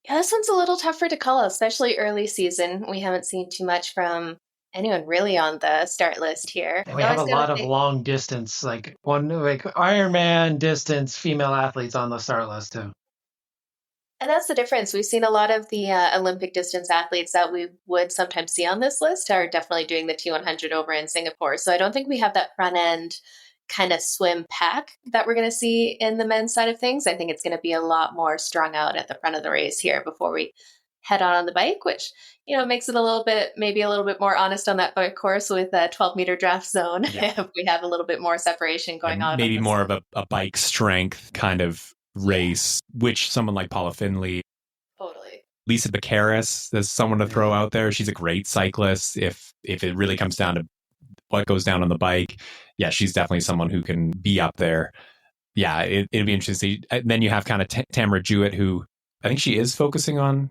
Yeah, this one's a little tougher to call, especially early season. We haven't seen too much from anyone really on the start list here. And we We have always a got to lot of think. long distance, like Ironman distance female athletes on the start list too. And that's the difference. We've seen a lot of the Olympic distance athletes that we would sometimes see on this list are definitely doing the T100 over in Singapore. So I don't think we have that front end kind of swim pack that we're going to see in the men's side of things. I think it's going to be a lot more strung out at the front of the race here before we head on the bike, which, makes it a little bit, maybe a little bit more honest on that bike course with a 12-meter draft zone. Yeah. If we have a little bit more separation going on. Maybe more of a bike strength kind of race, which someone like Paula Findlay, Totally. Lisa Baccaris, there's someone to throw out there. She's a great cyclist. If it really comes down to what goes down on the bike, yeah, she's definitely someone who can be up there. Yeah, it'd be interesting. Then you have kind of Tamara Jewett, who I think she is focusing on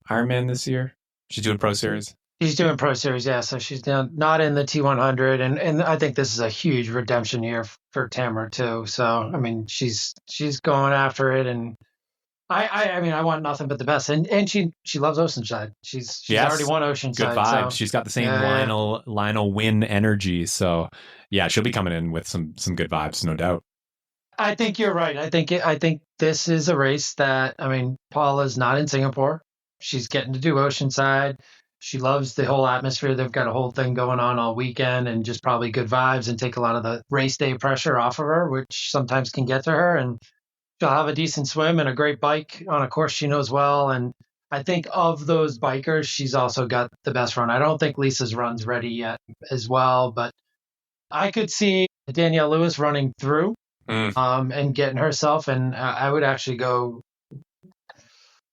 Ironman this year. She's doing Pro Series. She's doing Pro Series, yeah. So she's not in the T100, and I think this is a huge redemption year for Tamara too. So I mean, she's going after it, and I mean, I want nothing but the best. And she loves Oceanside. She's Yes. already won Oceanside. Good vibes. So, She's got the same yeah. Lionel win energy. So yeah, she'll be coming in with some good vibes, no doubt. I think you're right. I think this is a race that, I mean, Paula's not in Singapore. She's getting to do Oceanside. She loves the whole atmosphere. They've got a whole thing going on all weekend, and just probably good vibes and take a lot of the race day pressure off of her, which sometimes can get to her. And she'll have a decent swim and a great bike on a course she knows well. And I think of those bikers, she's also got the best run. I don't think Lisa's run's ready yet as well, but I could see Danielle Lewis running through and getting herself. And I would actually go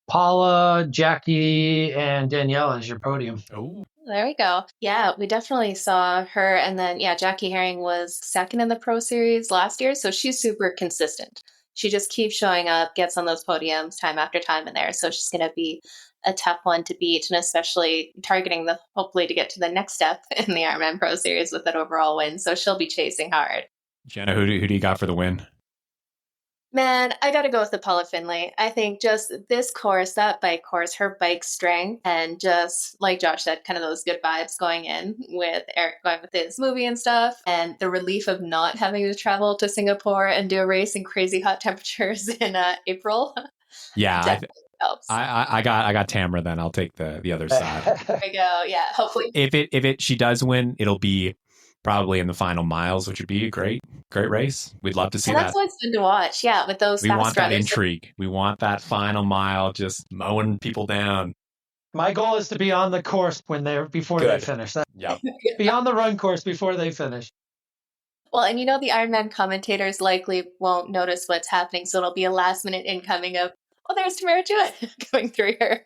Paula, Jackie, and Danielle as your podium. Oh, There we go. Yeah, we definitely saw her. And then, yeah, Jackie Herring was second in the Pro Series last year. So she's super consistent. She just keeps showing up, gets on those podiums time after time in there. So she's going to be a tough one to beat, and especially targeting hopefully to get to the next step in the Ironman Pro Series with that overall win. So she'll be chasing hard. Jenna, who do you got for the win? Man, I got to go with the Paula Findlay. I think just this course, that bike course, her bike strength, and just like Josh said, kind of those good vibes going in with Eric going with his movie and stuff, and the relief of not having to travel to Singapore and do a race in crazy hot temperatures in April. Yeah, Definitely helps. I got Tamara. Then I'll take the other side. There we go. Yeah, hopefully. If she does win, it'll be probably in the final miles, which would be a great race. We'd love to see And that. that's what's fun to watch. Yeah, with those We fast want that runners. intrigue. We want that final mile just mowing people down. My goal is to be on the course before they finish. Yeah. Be on the run course before they finish. Well, and the Ironman commentators likely won't notice what's happening, so it'll be a last minute incoming of, oh, there's Tamara Jewett going through here.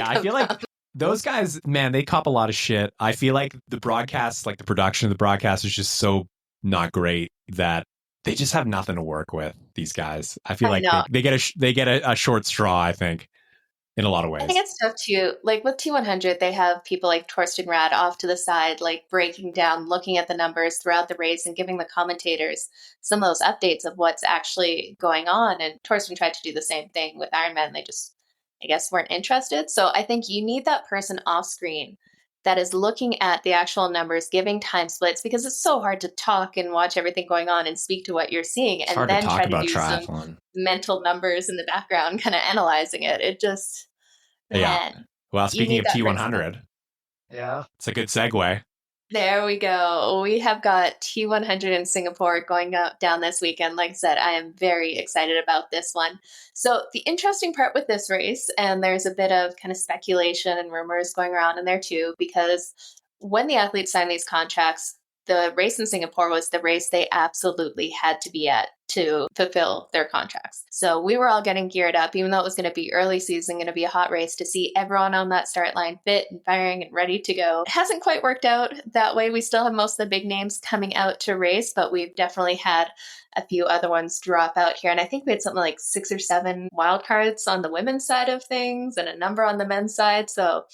I feel like those guys, man, they cop a lot of shit. I feel like the broadcast, like the production of the broadcast is just so not great that they just have nothing to work with, these guys. I feel like they get a short straw, I think, in a lot of ways. I think it's tough too. Like with T100, they have people like Torsten Rad off to the side, like breaking down, looking at the numbers throughout the race and giving the commentators some of those updates of what's actually going on. And Torsten tried to do the same thing with Ironman. They just, I guess, weren't interested. So I think you need that person off screen that is looking at the actual numbers, giving time splits, because it's so hard to talk and watch everything going on and speak to what you're seeing, and then try to do triathlon. some mental numbers in the background, kind of analyzing it. It just, man. Well, speaking of T100, yeah, it's a good segue. There we go. We have got T100 in Singapore going down this weekend. Like I said, I am very excited about this one. So the interesting part with this race, and there's a bit of kind of speculation and rumors going around in there too, because when the athletes sign these contracts, the race in Singapore was the race they absolutely had to be at to fulfill their contracts. So we were all getting geared up, even though it was going to be early season, going to be a hot race, to see everyone on that start line fit and firing and ready to go. It hasn't quite worked out that way. We still have most of the big names coming out to race, but we've definitely had a few other ones drop out here. And I think we had something like 6 or 7 wild cards on the women's side of things and a number on the men's side. So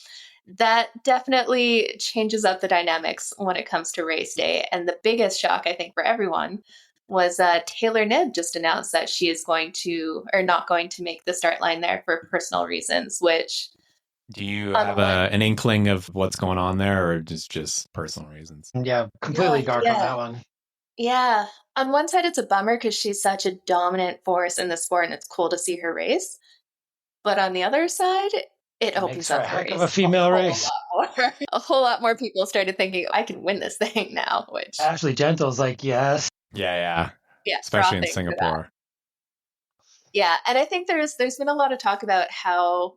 that definitely changes up the dynamics when it comes to race day. And the biggest shock, I think, for everyone was Taylor Knibb just announced that she is going to, or not going to make the start line there for personal reasons, which... Do you have an inkling of what's going on there, or just personal reasons? Yeah, completely dark on that one. Yeah. On one side, it's a bummer because she's such a dominant force in the sport and it's cool to see her race. But on the other side, it opens up a heck of a female race. A whole lot more people started thinking, I can win this thing now, which... Ashleigh Gentle's like, yes. Yeah. Yeah, especially in Singapore. Yeah, and I think there's been a lot of talk about how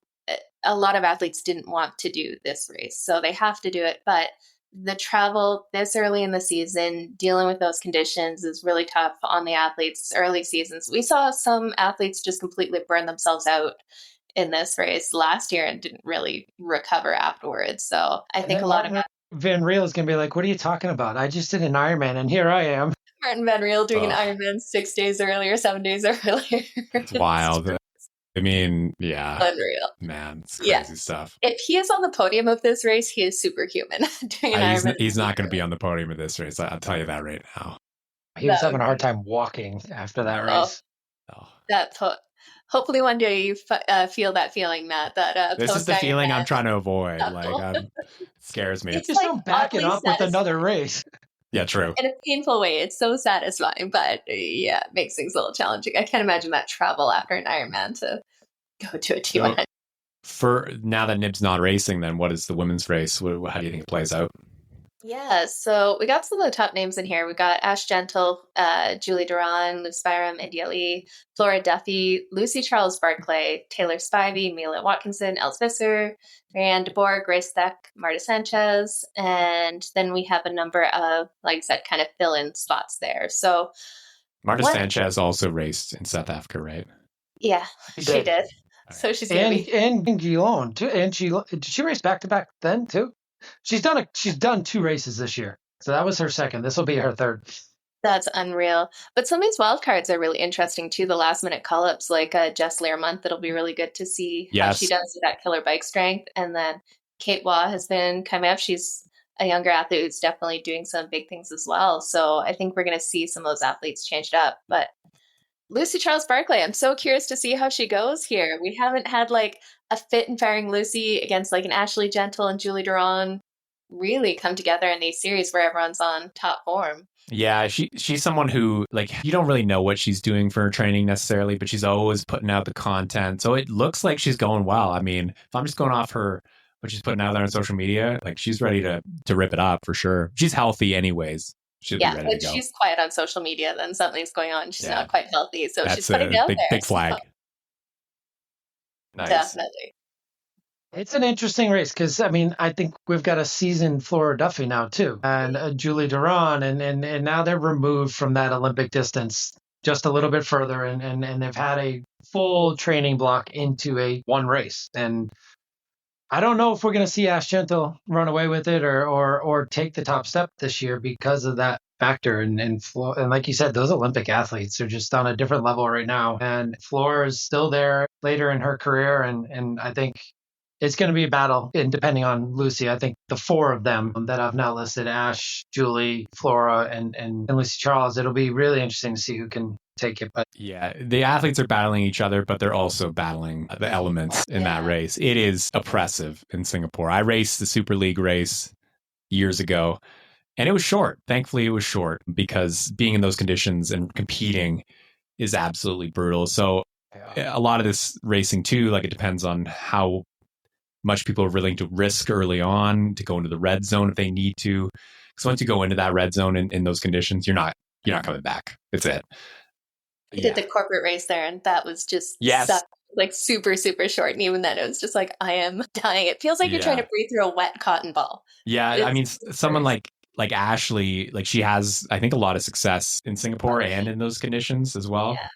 a lot of athletes didn't want to do this race, so they have to do it. But the travel this early in the season, dealing with those conditions is really tough on the athletes early seasons. We saw some athletes just completely burn themselves out in this race last year and didn't really recover afterwards. So I think a lot of Van Riel is going to be like, what are you talking about? I just did an Ironman and here I am. Martin Van Riel doing an Ironman 6 days earlier, 7 days earlier. It's wild. I mean, yeah. Unreal. Man, it's crazy stuff. If he is on the podium of this race, he is superhuman. He's not going to be on the podium of this race. I'll tell you that right now. He was having a hard time walking after that race. Hopefully one day you feel that feeling, Matt. This is the feeling I'm trying to avoid. It scares me. You just don't back it up with another race. Yeah, true. In a painful way. It's so satisfying, but yeah, it makes things a little challenging. I can't imagine that travel after an Ironman to go to a T100. So, for now that Knibb's not racing, then what is the women's race? How do you think it plays out? Yeah, so we got some of the top names in here. We got Ashleigh Gentle, Julie Duran, Liv Spyram, India Lee, Flora Duffy, Lucy Charles-Barclay, Taylor Spivey, Mila Watkinson, Els Visser, Marianne DeBoer, Grace Theck, Marta Sanchez, and then we have a number of, like I said, kind of fill-in spots there. So Marta Sanchez also raced in South Africa, right? Yeah, she did. Right. So she's and Guillaume too. And did she race back-to-back then too? She's done 2 races this year. So that was her second. This will be her third. That's unreal. But some of these wild cards are really interesting too. The last minute call-ups like Jess Learmonth, it'll be really good to see how she does with that killer bike strength. And then Kate Waugh has been coming up. She's a younger athlete who's definitely doing some big things as well. So I think we're going to see some of those athletes changed up. But Lucy Charles-Barclay, I'm so curious to see how she goes here. We haven't had like a fit and firing Lucy against like an Ashleigh Gentle and Julie Duran really come together in these series where everyone's on top form. Yeah, she's someone who, like, you don't really know what she's doing for her training necessarily, but she's always putting out the content. So it looks like she's going well. I mean, if I'm just going off what she's putting out there on social media, like she's ready to rip it up for sure. She's healthy anyways. Yeah, but she's quiet on social media, then something's going on. She's not quite healthy. So she's putting it out there. Big flag. So. Nice. Definitely. It's an interesting race because, I mean, I think we've got a seasoned Flora Duffy now, too, and Julie Duran, and now they're removed from that Olympic distance just a little bit further, and they've had a full training block into one race. And I don't know if we're going to see Ashleigh Gentle run away with it or take the top step this year because of that factor. And like you said, those Olympic athletes are just on a different level right now. And Flora is still there later in her career. And I think it's going to be a battle. And depending on Lucy, I think the 4 of them that I've now listed, Ash, Julie, Flora, and Lucy Charles, it'll be really interesting to see who can take it. But yeah, the athletes are battling each other, but they're also battling the elements in that race. It is oppressive in Singapore. I raced the Super League race years ago, and it was short. Thankfully, it was short because being in those conditions and competing is absolutely brutal. So a lot of this racing too, like it depends on how much people are willing to risk early on to go into the red zone if they need to. Because once you go into that red zone in those conditions, you're not coming back. It's it. He did the corporate race there, and that was just like super, super short. And even then, it was just like, I am dying. It feels like you're trying to breathe through a wet cotton ball. Yeah, I mean, someone like Ashleigh, like she has, I think, a lot of success in Singapore and in those conditions as well. Yeah.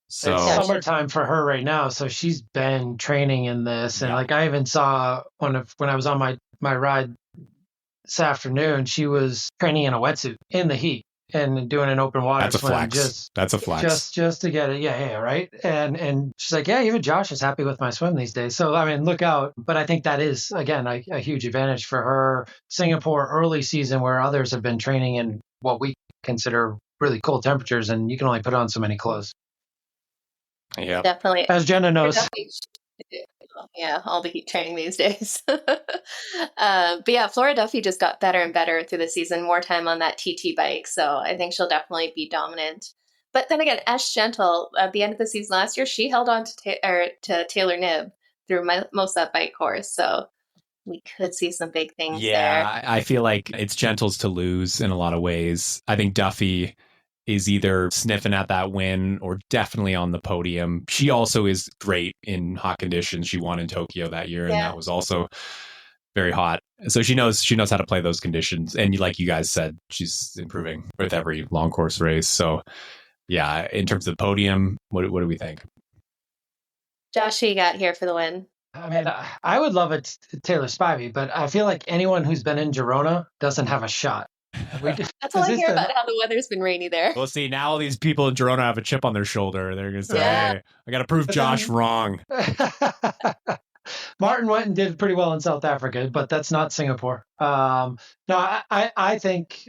So it's summertime for her right now, so she's been training in this, and like I even saw when I was on my ride this afternoon, she was training in a wetsuit in the heat and doing an open water swim. That's a flex. Just to get it, yeah, right. And she's like, yeah, even Josh is happy with my swim these days. So I mean, look out. But I think that is again a huge advantage for her. Singapore early season, where others have been training in what we consider really cold temperatures, and you can only put on so many clothes. Yeah. Definitely. As Jenna knows. Yeah, all the heat training these days. But yeah, Flora Duffy just got better and better through the season, more time on that TT bike. So I think she'll definitely be dominant. But then again, Ashleigh Gentle, at the end of the season last year, she held on to Taylor Knibb through most of that bike course. So we could see some big things there. Yeah, I feel like it's Gentle's to lose in a lot of ways. I think Duffy is either sniffing at that win or definitely on the podium. She also is great in hot conditions. She won in Tokyo that year, and that was also very hot. So she knows how to play those conditions. And like you guys said, she's improving with every long course race. So yeah, in terms of podium, what do we think? Josh, who you got here for the win? I mean, I would love it, Taylor Spivey, but I feel like anyone who's been in Girona doesn't have a shot. That's all I hear about how the weather's been rainy there. Well, see, now all these people in Girona have a chip on their shoulder. They're going to say, hey, I got to prove Josh wrong. Martin went and did pretty well in South Africa, but that's not Singapore. No, I think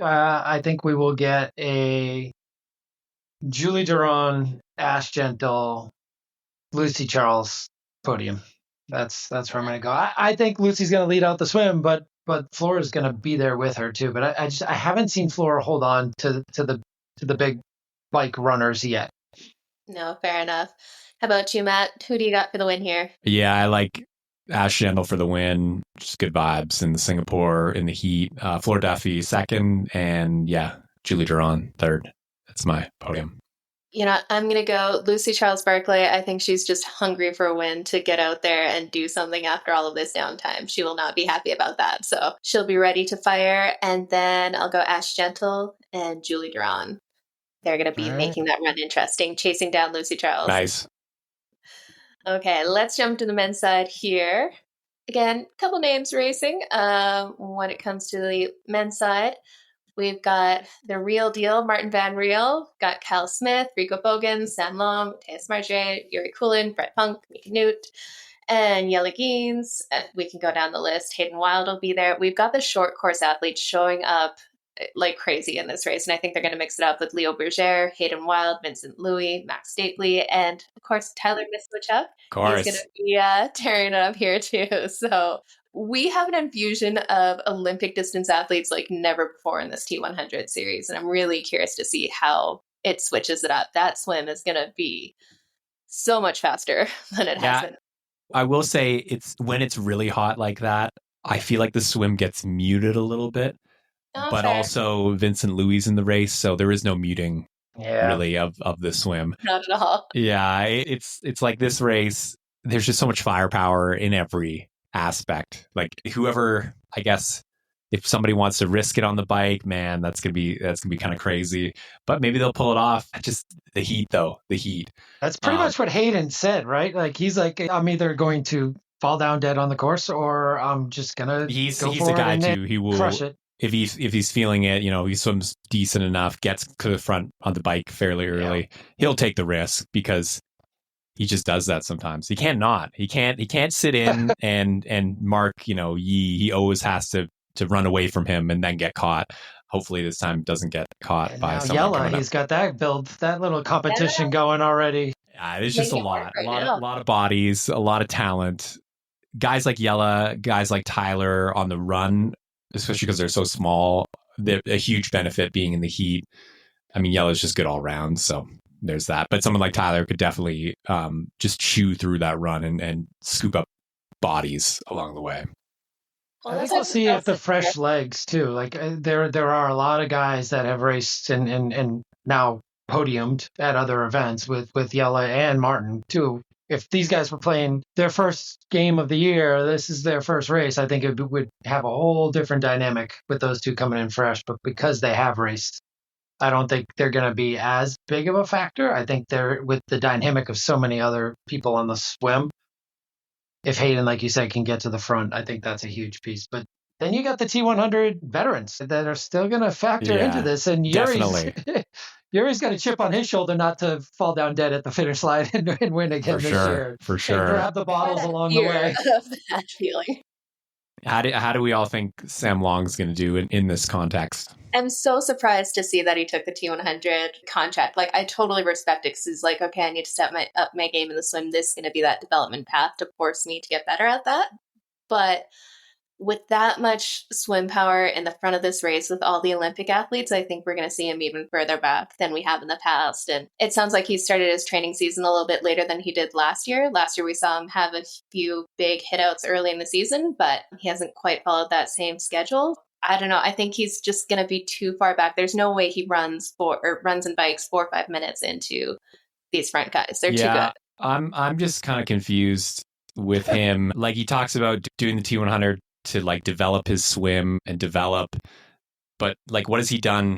we will get a Julie Duran, Ash Gentle, Lucy Charles podium. That's where I'm going to go. I think Lucy's going to lead out the swim, but Flora's going to be there with her too. But I haven't seen Flora hold on to the big bike runners yet. No, fair enough. How about you, Matt? Who do you got for the win here? Yeah, I like Ash Gentle for the win. Just good vibes in the Singapore in the heat. Flora Duffy second, and Julie Duran third. That's my podium. You know, I'm going to go Lucy Charles-Barclay. I think she's just hungry for a win to get out there and do something after all of this downtime. She will not be happy about that. So she'll be ready to fire. And then I'll go Ash Gentle and Julie Duran. They're going to be making that run interesting, chasing down Lucy Charles. Nice. Okay, let's jump to the men's side here. Again, a couple names racing when it comes to the men's side. We've got the real deal, Martin Van Riel, got Cal Smith, Rico Bogan, Sam Long, Matthias Marge, Yuri Kulin, Brett Punk, Mika Newt, and Yella Geens. We can go down the list. Hayden Wild will be there. We've got the short course athletes showing up like crazy in this race, and I think they're going to mix it up with Leo Berger, Hayden Wild, Vincent Louis, Max Stately, and of course Tyler Mislichuk. Of course. He's going to be tearing it up here too. So we have an infusion of Olympic distance athletes like never before in this T100 series, and I'm really curious to see how it switches it up. That swim is going to be so much faster than it has been. I will say it's when it's really hot like that, I feel like the swim gets muted a little bit. But fair. Also Vincent Louis in the race, so there is no muting really of the swim. Not at all. Yeah, it's like this race, there's just so much firepower in every aspect. Like whoever, I guess, if somebody wants to risk it on the bike, man, that's gonna be kind of crazy. But maybe they'll pull it off. Just the heat, though. The heat. That's pretty much what Hayden said, right? Like he's like, I'm either going to fall down dead on the course, or I'm just gonna. He's the guy too. He will crush it. If he's feeling it, he swims decent enough, gets to the front on the bike fairly early. He'll take the risk because he just does that sometimes. He can't not. He can't sit in and mark, Yi. He always has to run away from him and then get caught. Hopefully this time doesn't get caught by someone. Yella, he's got that little competition going already. Yeah, there's just a lot of bodies, a lot of talent. Guys like Yella, guys like Tyler on the run, especially because they're so small, they're a huge benefit being in the heat. I mean, Yella's just good all around, so there's that. But someone like Tyler could definitely just chew through that run and scoop up bodies along the way. I think we'll see if the fresh legs too. Like there are a lot of guys that have raced and now podiumed at other events with Yella and Martin too. If these guys were playing their first game of the year, this is their first race, I think it would have a whole different dynamic with those two coming in fresh. But because they have raced, I don't think they're going to be as big of a factor. I think they're with the dynamic of so many other people on the swim. If Hayden, like you said, can get to the front, I think that's a huge piece. But then you got the T100 veterans that are still going to factor into this. And Yuri's got a chip on his shoulder not to fall down dead at the finish line and win again this year. For sure. And grab the bottles along the way. Of that feeling. How do we all think Sam Long's going to do in this context? I'm so surprised to see that he took the T100 contract. Like, I totally respect it because he's like, okay, I need to step up my game in the swim. This is going to be that development path to force me to get better at that. But with that much swim power in the front of this race with all the Olympic athletes, I think we're going to see him even further back than we have in the past. And it sounds like he started his training season a little bit later than he did last year. Last year, we saw him have a few big hitouts early in the season, but he hasn't quite followed that same schedule. I don't know. I think he's just going to be too far back. There's no way he runs and bikes 4 or 5 minutes into these front guys. They're too good. I'm just kind of confused with him. Like, he talks about doing the T100 to like develop his swim and develop, but like, what has he done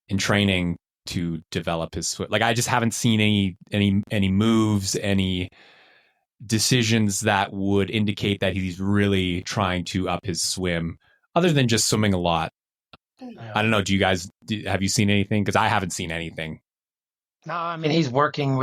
in training to develop his swim? Like, I just haven't seen any moves, any decisions that would indicate that he's really trying to up his swim, other than just swimming a lot. I don't know. Have you seen anything? Because I haven't seen anything. No, I mean, he's working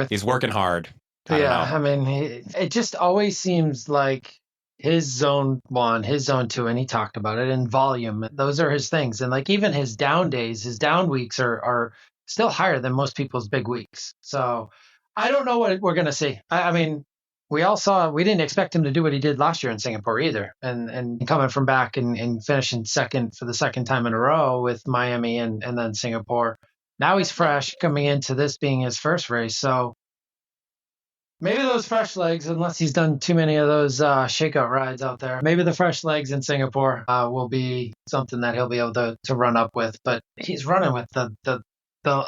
hard. I mean, it just always seems like his zone 1, his zone 2, and he talked about it, and volume. Those are his things. And like, even his down days, his down weeks are still higher than most people's big weeks. So I don't know what we're going to see. I mean, we didn't expect him to do what he did last year in Singapore either. And coming from back and finishing second for the second time in a row with Miami and then Singapore. Now he's fresh coming into this being his first race. So maybe those fresh legs, unless he's done too many of those shakeout rides out there, maybe the fresh legs in Singapore will be something that he'll be able to run up with. But he's running with the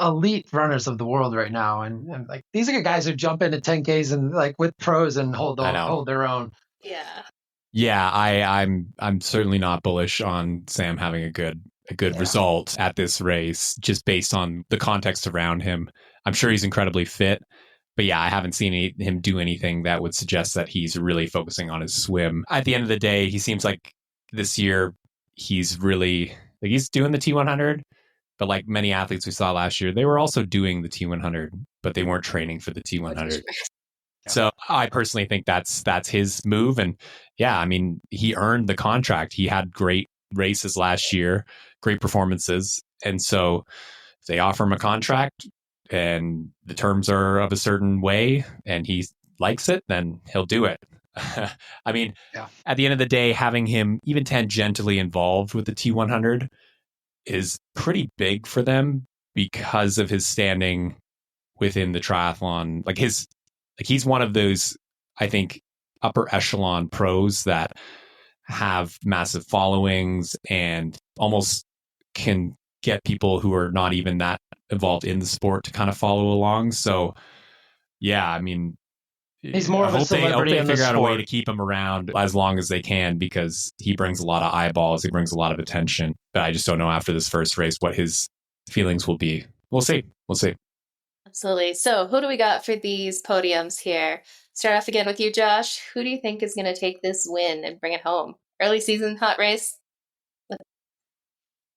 elite runners of the world right now. And like, these are guys who jump into 10Ks and like with pros and hold their own. Yeah. Yeah, I'm certainly not bullish on Sam having a good result at this race, just based on the context around him. I'm sure he's incredibly fit, but yeah, I haven't seen him do anything that would suggest that he's really focusing on his swim. At the end of the day, he seems like this year he's really like, he's doing the T100, but like many athletes we saw last year, they were also doing the T100, but they weren't training for the T100. So I personally think that's his move. And yeah, I mean, he earned the contract. He had great races last year, great performances. And so if they offer him a contract and the terms are of a certain way and he likes it, then he'll do it. I mean, At the end of the day, having him even tangentially involved with the T100 is pretty big for them because of his standing within the triathlon. He's one of those, I think, upper echelon pros that have massive followings and almost can get people who are not even that involved in the sport to kind of follow along. So, yeah, I mean, he's more of a celebrity they in the figure out a sport. way to keep him around as long as they can, because he brings a lot of eyeballs. He brings a lot of attention. But I just don't know after this first race what his feelings will be. We'll see. Absolutely. So who do we got for these podiums here? Start off again with you, Josh. Who do you think is going to take this win and bring it home? Early season hot race?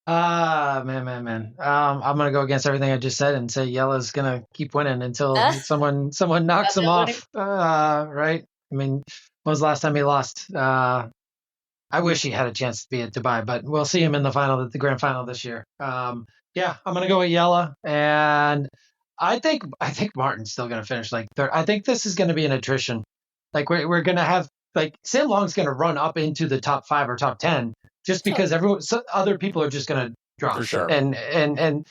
Man. I'm going to go against everything I just said and say Yella's going to keep winning until someone knocks him off. Right? I mean, when was the last time he lost? I wish he had a chance to be at Dubai, but we'll see him in the grand final this year. I'm going to go with Yella, and I think Martin's still going to finish like third. I think this is going to be an attrition. Like we're going to have like Sam Long's going to run up into the top 5 or top 10 just because other people are just going to drop. For sure. And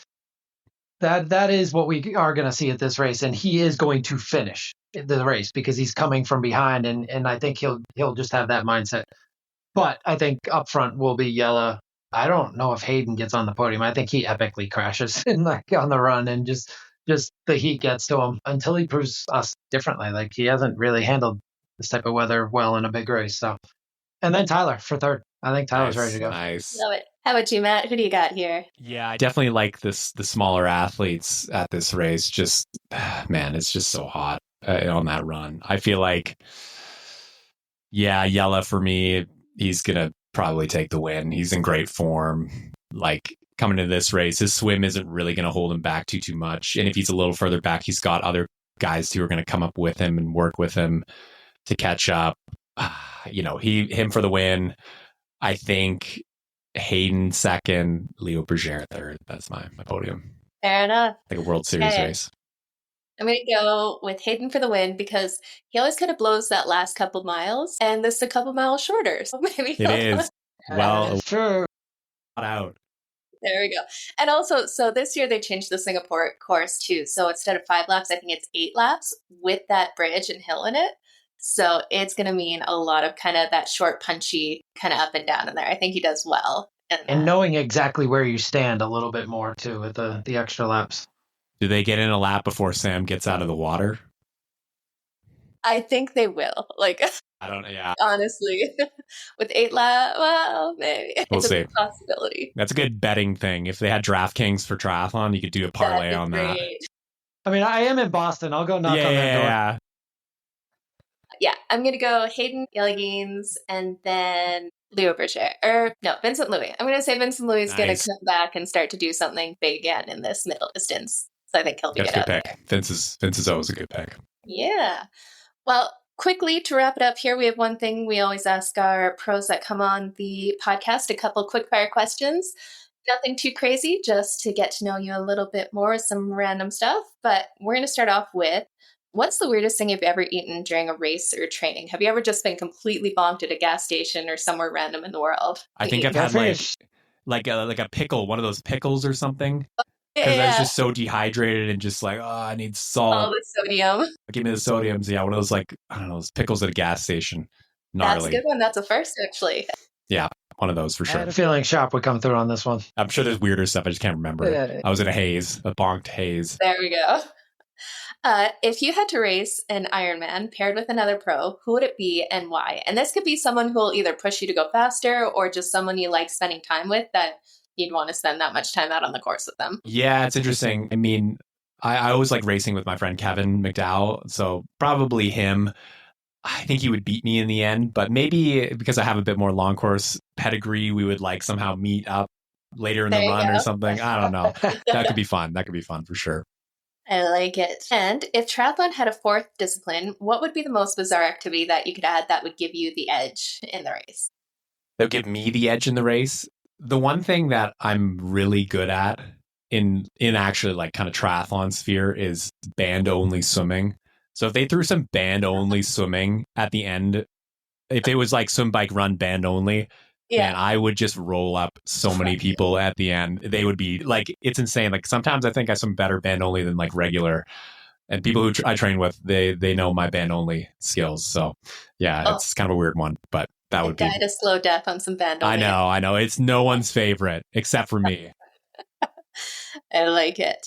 that is what we are going to see at this race, and he is going to finish the race because he's coming from behind, and I think he'll just have that mindset. But I think up front will be Yella. I don't know if Hayden gets on the podium. I think he epically crashes on the run, and just the heat gets to him until he proves us differently. Like, he hasn't really handled this type of weather well in a big race. So, and then Tyler for third. I think Tyler's ready to go. Nice. Love it. How about you, Matt? Who do you got here? Yeah, I definitely like the smaller athletes at this race. Just, man, it's just so hot on that run. I feel like, Yella for me, he's going to probably take the win. He's in great form. Like, coming into this race, his swim isn't really going to hold him back too much. And if he's a little further back, he's got other guys who are going to come up with him and work with him to catch up. Him for the win. I think Hayden second, Leo Berger third. That's my podium. Fair enough. Like a World Series race. I'm going to go with Hayden for the win because he always kind of blows that last couple miles, and this is a couple miles shorter. So maybe it is. Well, sure. Out. There we go. And also, so this year they changed the Singapore course too. So instead of 5 laps, I think it's 8 laps with that bridge and hill in it. So it's going to mean a lot of kind of that short, punchy kind of up and down in there. I think he does well. And knowing exactly where you stand a little bit more too with the extra laps. Do they get in a lap before Sam gets out of the water? I think they will. Like, I don't know. Yeah. Honestly, with 8 laps, well, maybe. We'll see. A possibility. That's a good betting thing. If they had DraftKings for triathlon, you could do a parlay on that. I mean, I am in Boston. I'll go knock on that door. Yeah, I'm going to go Hayden Gilliganes and then Leo Berger. Vincent Louis. I'm going to say Vincent Louis is going to come back and start to do something big again in this middle distance. So I think he'll be good out there. Vince is always a good pick. Yeah. Well, quickly to wrap it up here, we have one thing we always ask our pros that come on the podcast, a couple quickfire questions. Nothing too crazy, just to get to know you a little bit more, some random stuff. But we're going to start off with, what's the weirdest thing you've ever eaten during a race or training? Have you ever just been completely bonked at a gas station or somewhere random in the world? I think I've had like a pickle, one of those pickles or something. Because I was just so dehydrated and just like, oh, I need salt. Oh, the sodium. Give me the sodiums. Yeah, one of those, like, I don't know, those pickles at a gas station. Gnarly. That's a good one. That's a first, actually. Yeah, one of those for sure. I had a feeling Sharpe would come through on this one. I'm sure there's weirder stuff. I just can't remember. Yeah. I was in a bonked haze. There we go. If you had to race an Ironman paired with another pro, who would it be and why? And this could be someone who will either push you to go faster or just someone you like spending time with that you'd want to spend that much time out on the course with them. Yeah, it's interesting. I mean, I always like racing with my friend Kevin McDowell, so probably him. I think he would beat me in the end, but maybe because I have a bit more long course pedigree, we would like somehow meet up later in the run or something. I don't know. That could be fun. That could be fun for sure. I like it. And if triathlon had a fourth discipline, what would be the most bizarre activity that you could add that would give you the edge in the race? That would give me the edge in the race? The one thing that I'm really good at in actually like kind of triathlon sphere is band only swimming. So if they threw some band only swimming at the end, if it was like swim, bike, run, band only, man, I would just roll up so many people at the end. They would be like, it's insane. Like sometimes I think I swim better band only than like regular. And people who I train with, they know my band only skills. So yeah, it's kind of a weird one, but that would be a slow death on some band only. I know. It's no one's favorite except for me. I like it.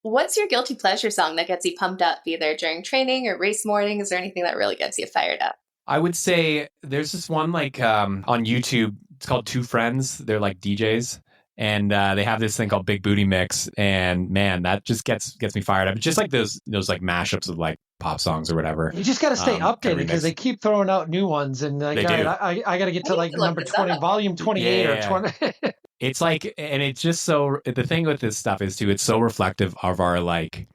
What's your guilty pleasure song that gets you pumped up either during training or race morning? Is there anything that really gets you fired up? I would say there's this one like on YouTube. It's called Two Friends. They're like DJs. And they have this thing called Big Booty Mix. And man, that just gets me fired up. It's just like those like mashups of like pop songs or whatever. You just got to stay updated because they keep throwing out new ones. And like, I got to get to like number 20, volume 28 or 20. It's like, and it's just so, the thing with this stuff is too, it's so reflective of our like,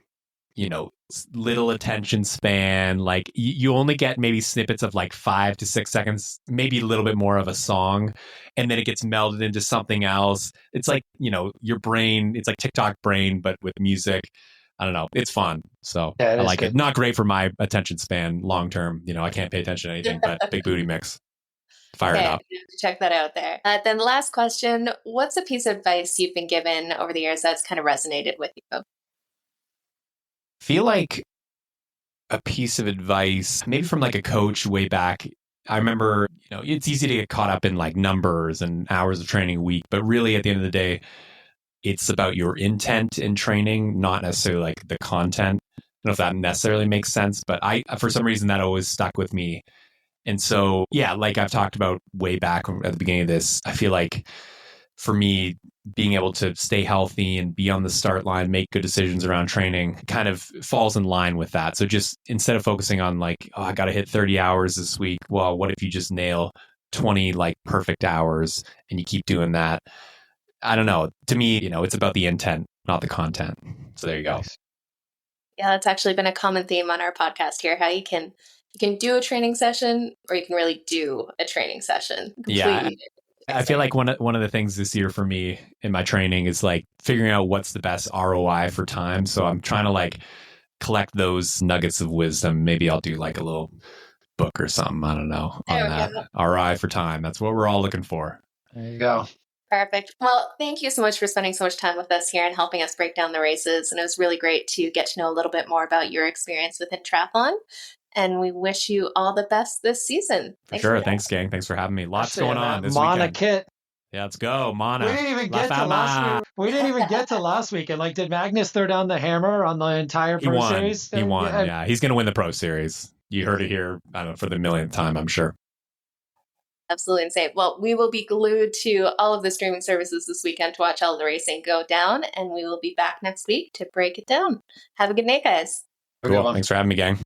you know, little attention span. Like you only get maybe snippets of like 5 to 6 seconds, maybe a little bit more of a song, and then it gets melded into something else. It's like, you know, your brain, it's like TikTok brain, but with music. I don't know. It's fun. So I like it. Not great for my attention span long term. You know, I can't pay attention to anything, but Big Booty Mix. Fire it up. Check that out there. Then the last question, what's a piece of advice you've been given over the years that's kind of resonated with you? Feel like a piece of advice, maybe from like a coach way back. I remember, you know, it's easy to get caught up in like numbers and hours of training a week, but really at the end of the day, it's about your intent in training, not necessarily like the content. I don't know if that necessarily makes sense, but for some reason that always stuck with me. And so, yeah, like I've talked about way back at the beginning of this, I feel like for me, being able to stay healthy and be on the start line, make good decisions around training kind of falls in line with that. So just instead of focusing on like, oh, I got to hit 30 hours this week. Well, what if you just nail 20 like perfect hours and you keep doing that? I don't know. To me, you know, it's about the intent, not the content. So there you go. Yeah, that's actually been a common theme on our podcast here, how you can You can do a training session, or you can really do a training session. Yeah. I feel like one of the things this year for me in my training is like figuring out what's the best ROI for time. So I'm trying to like collect those nuggets of wisdom. Maybe I'll do like a little book or something. I don't know on that. ROI for time. That's what we're all looking for. There you go. Perfect. Well, thank you so much for spending so much time with us here and helping us break down the races. And it was really great to get to know a little bit more about your experience within triathlon. And we wish you all the best this season. For sure. Thanks, gang. Thanks for having me. Lots going on this Mana weekend. Kit. Yeah, let's go. Mana. We didn't even get to last week. We didn't even get to last weekend. Like, did Magnus throw down the hammer on the entire Pro Series? He won. Yeah, he's going to win the Pro Series. You heard it here, I don't know, for the millionth time, I'm sure. Absolutely insane. Well, we will be glued to all of the streaming services this weekend to watch all the racing go down, and we will be back next week to break it down. Have a good night, guys. Cool. Thanks for having me, gang.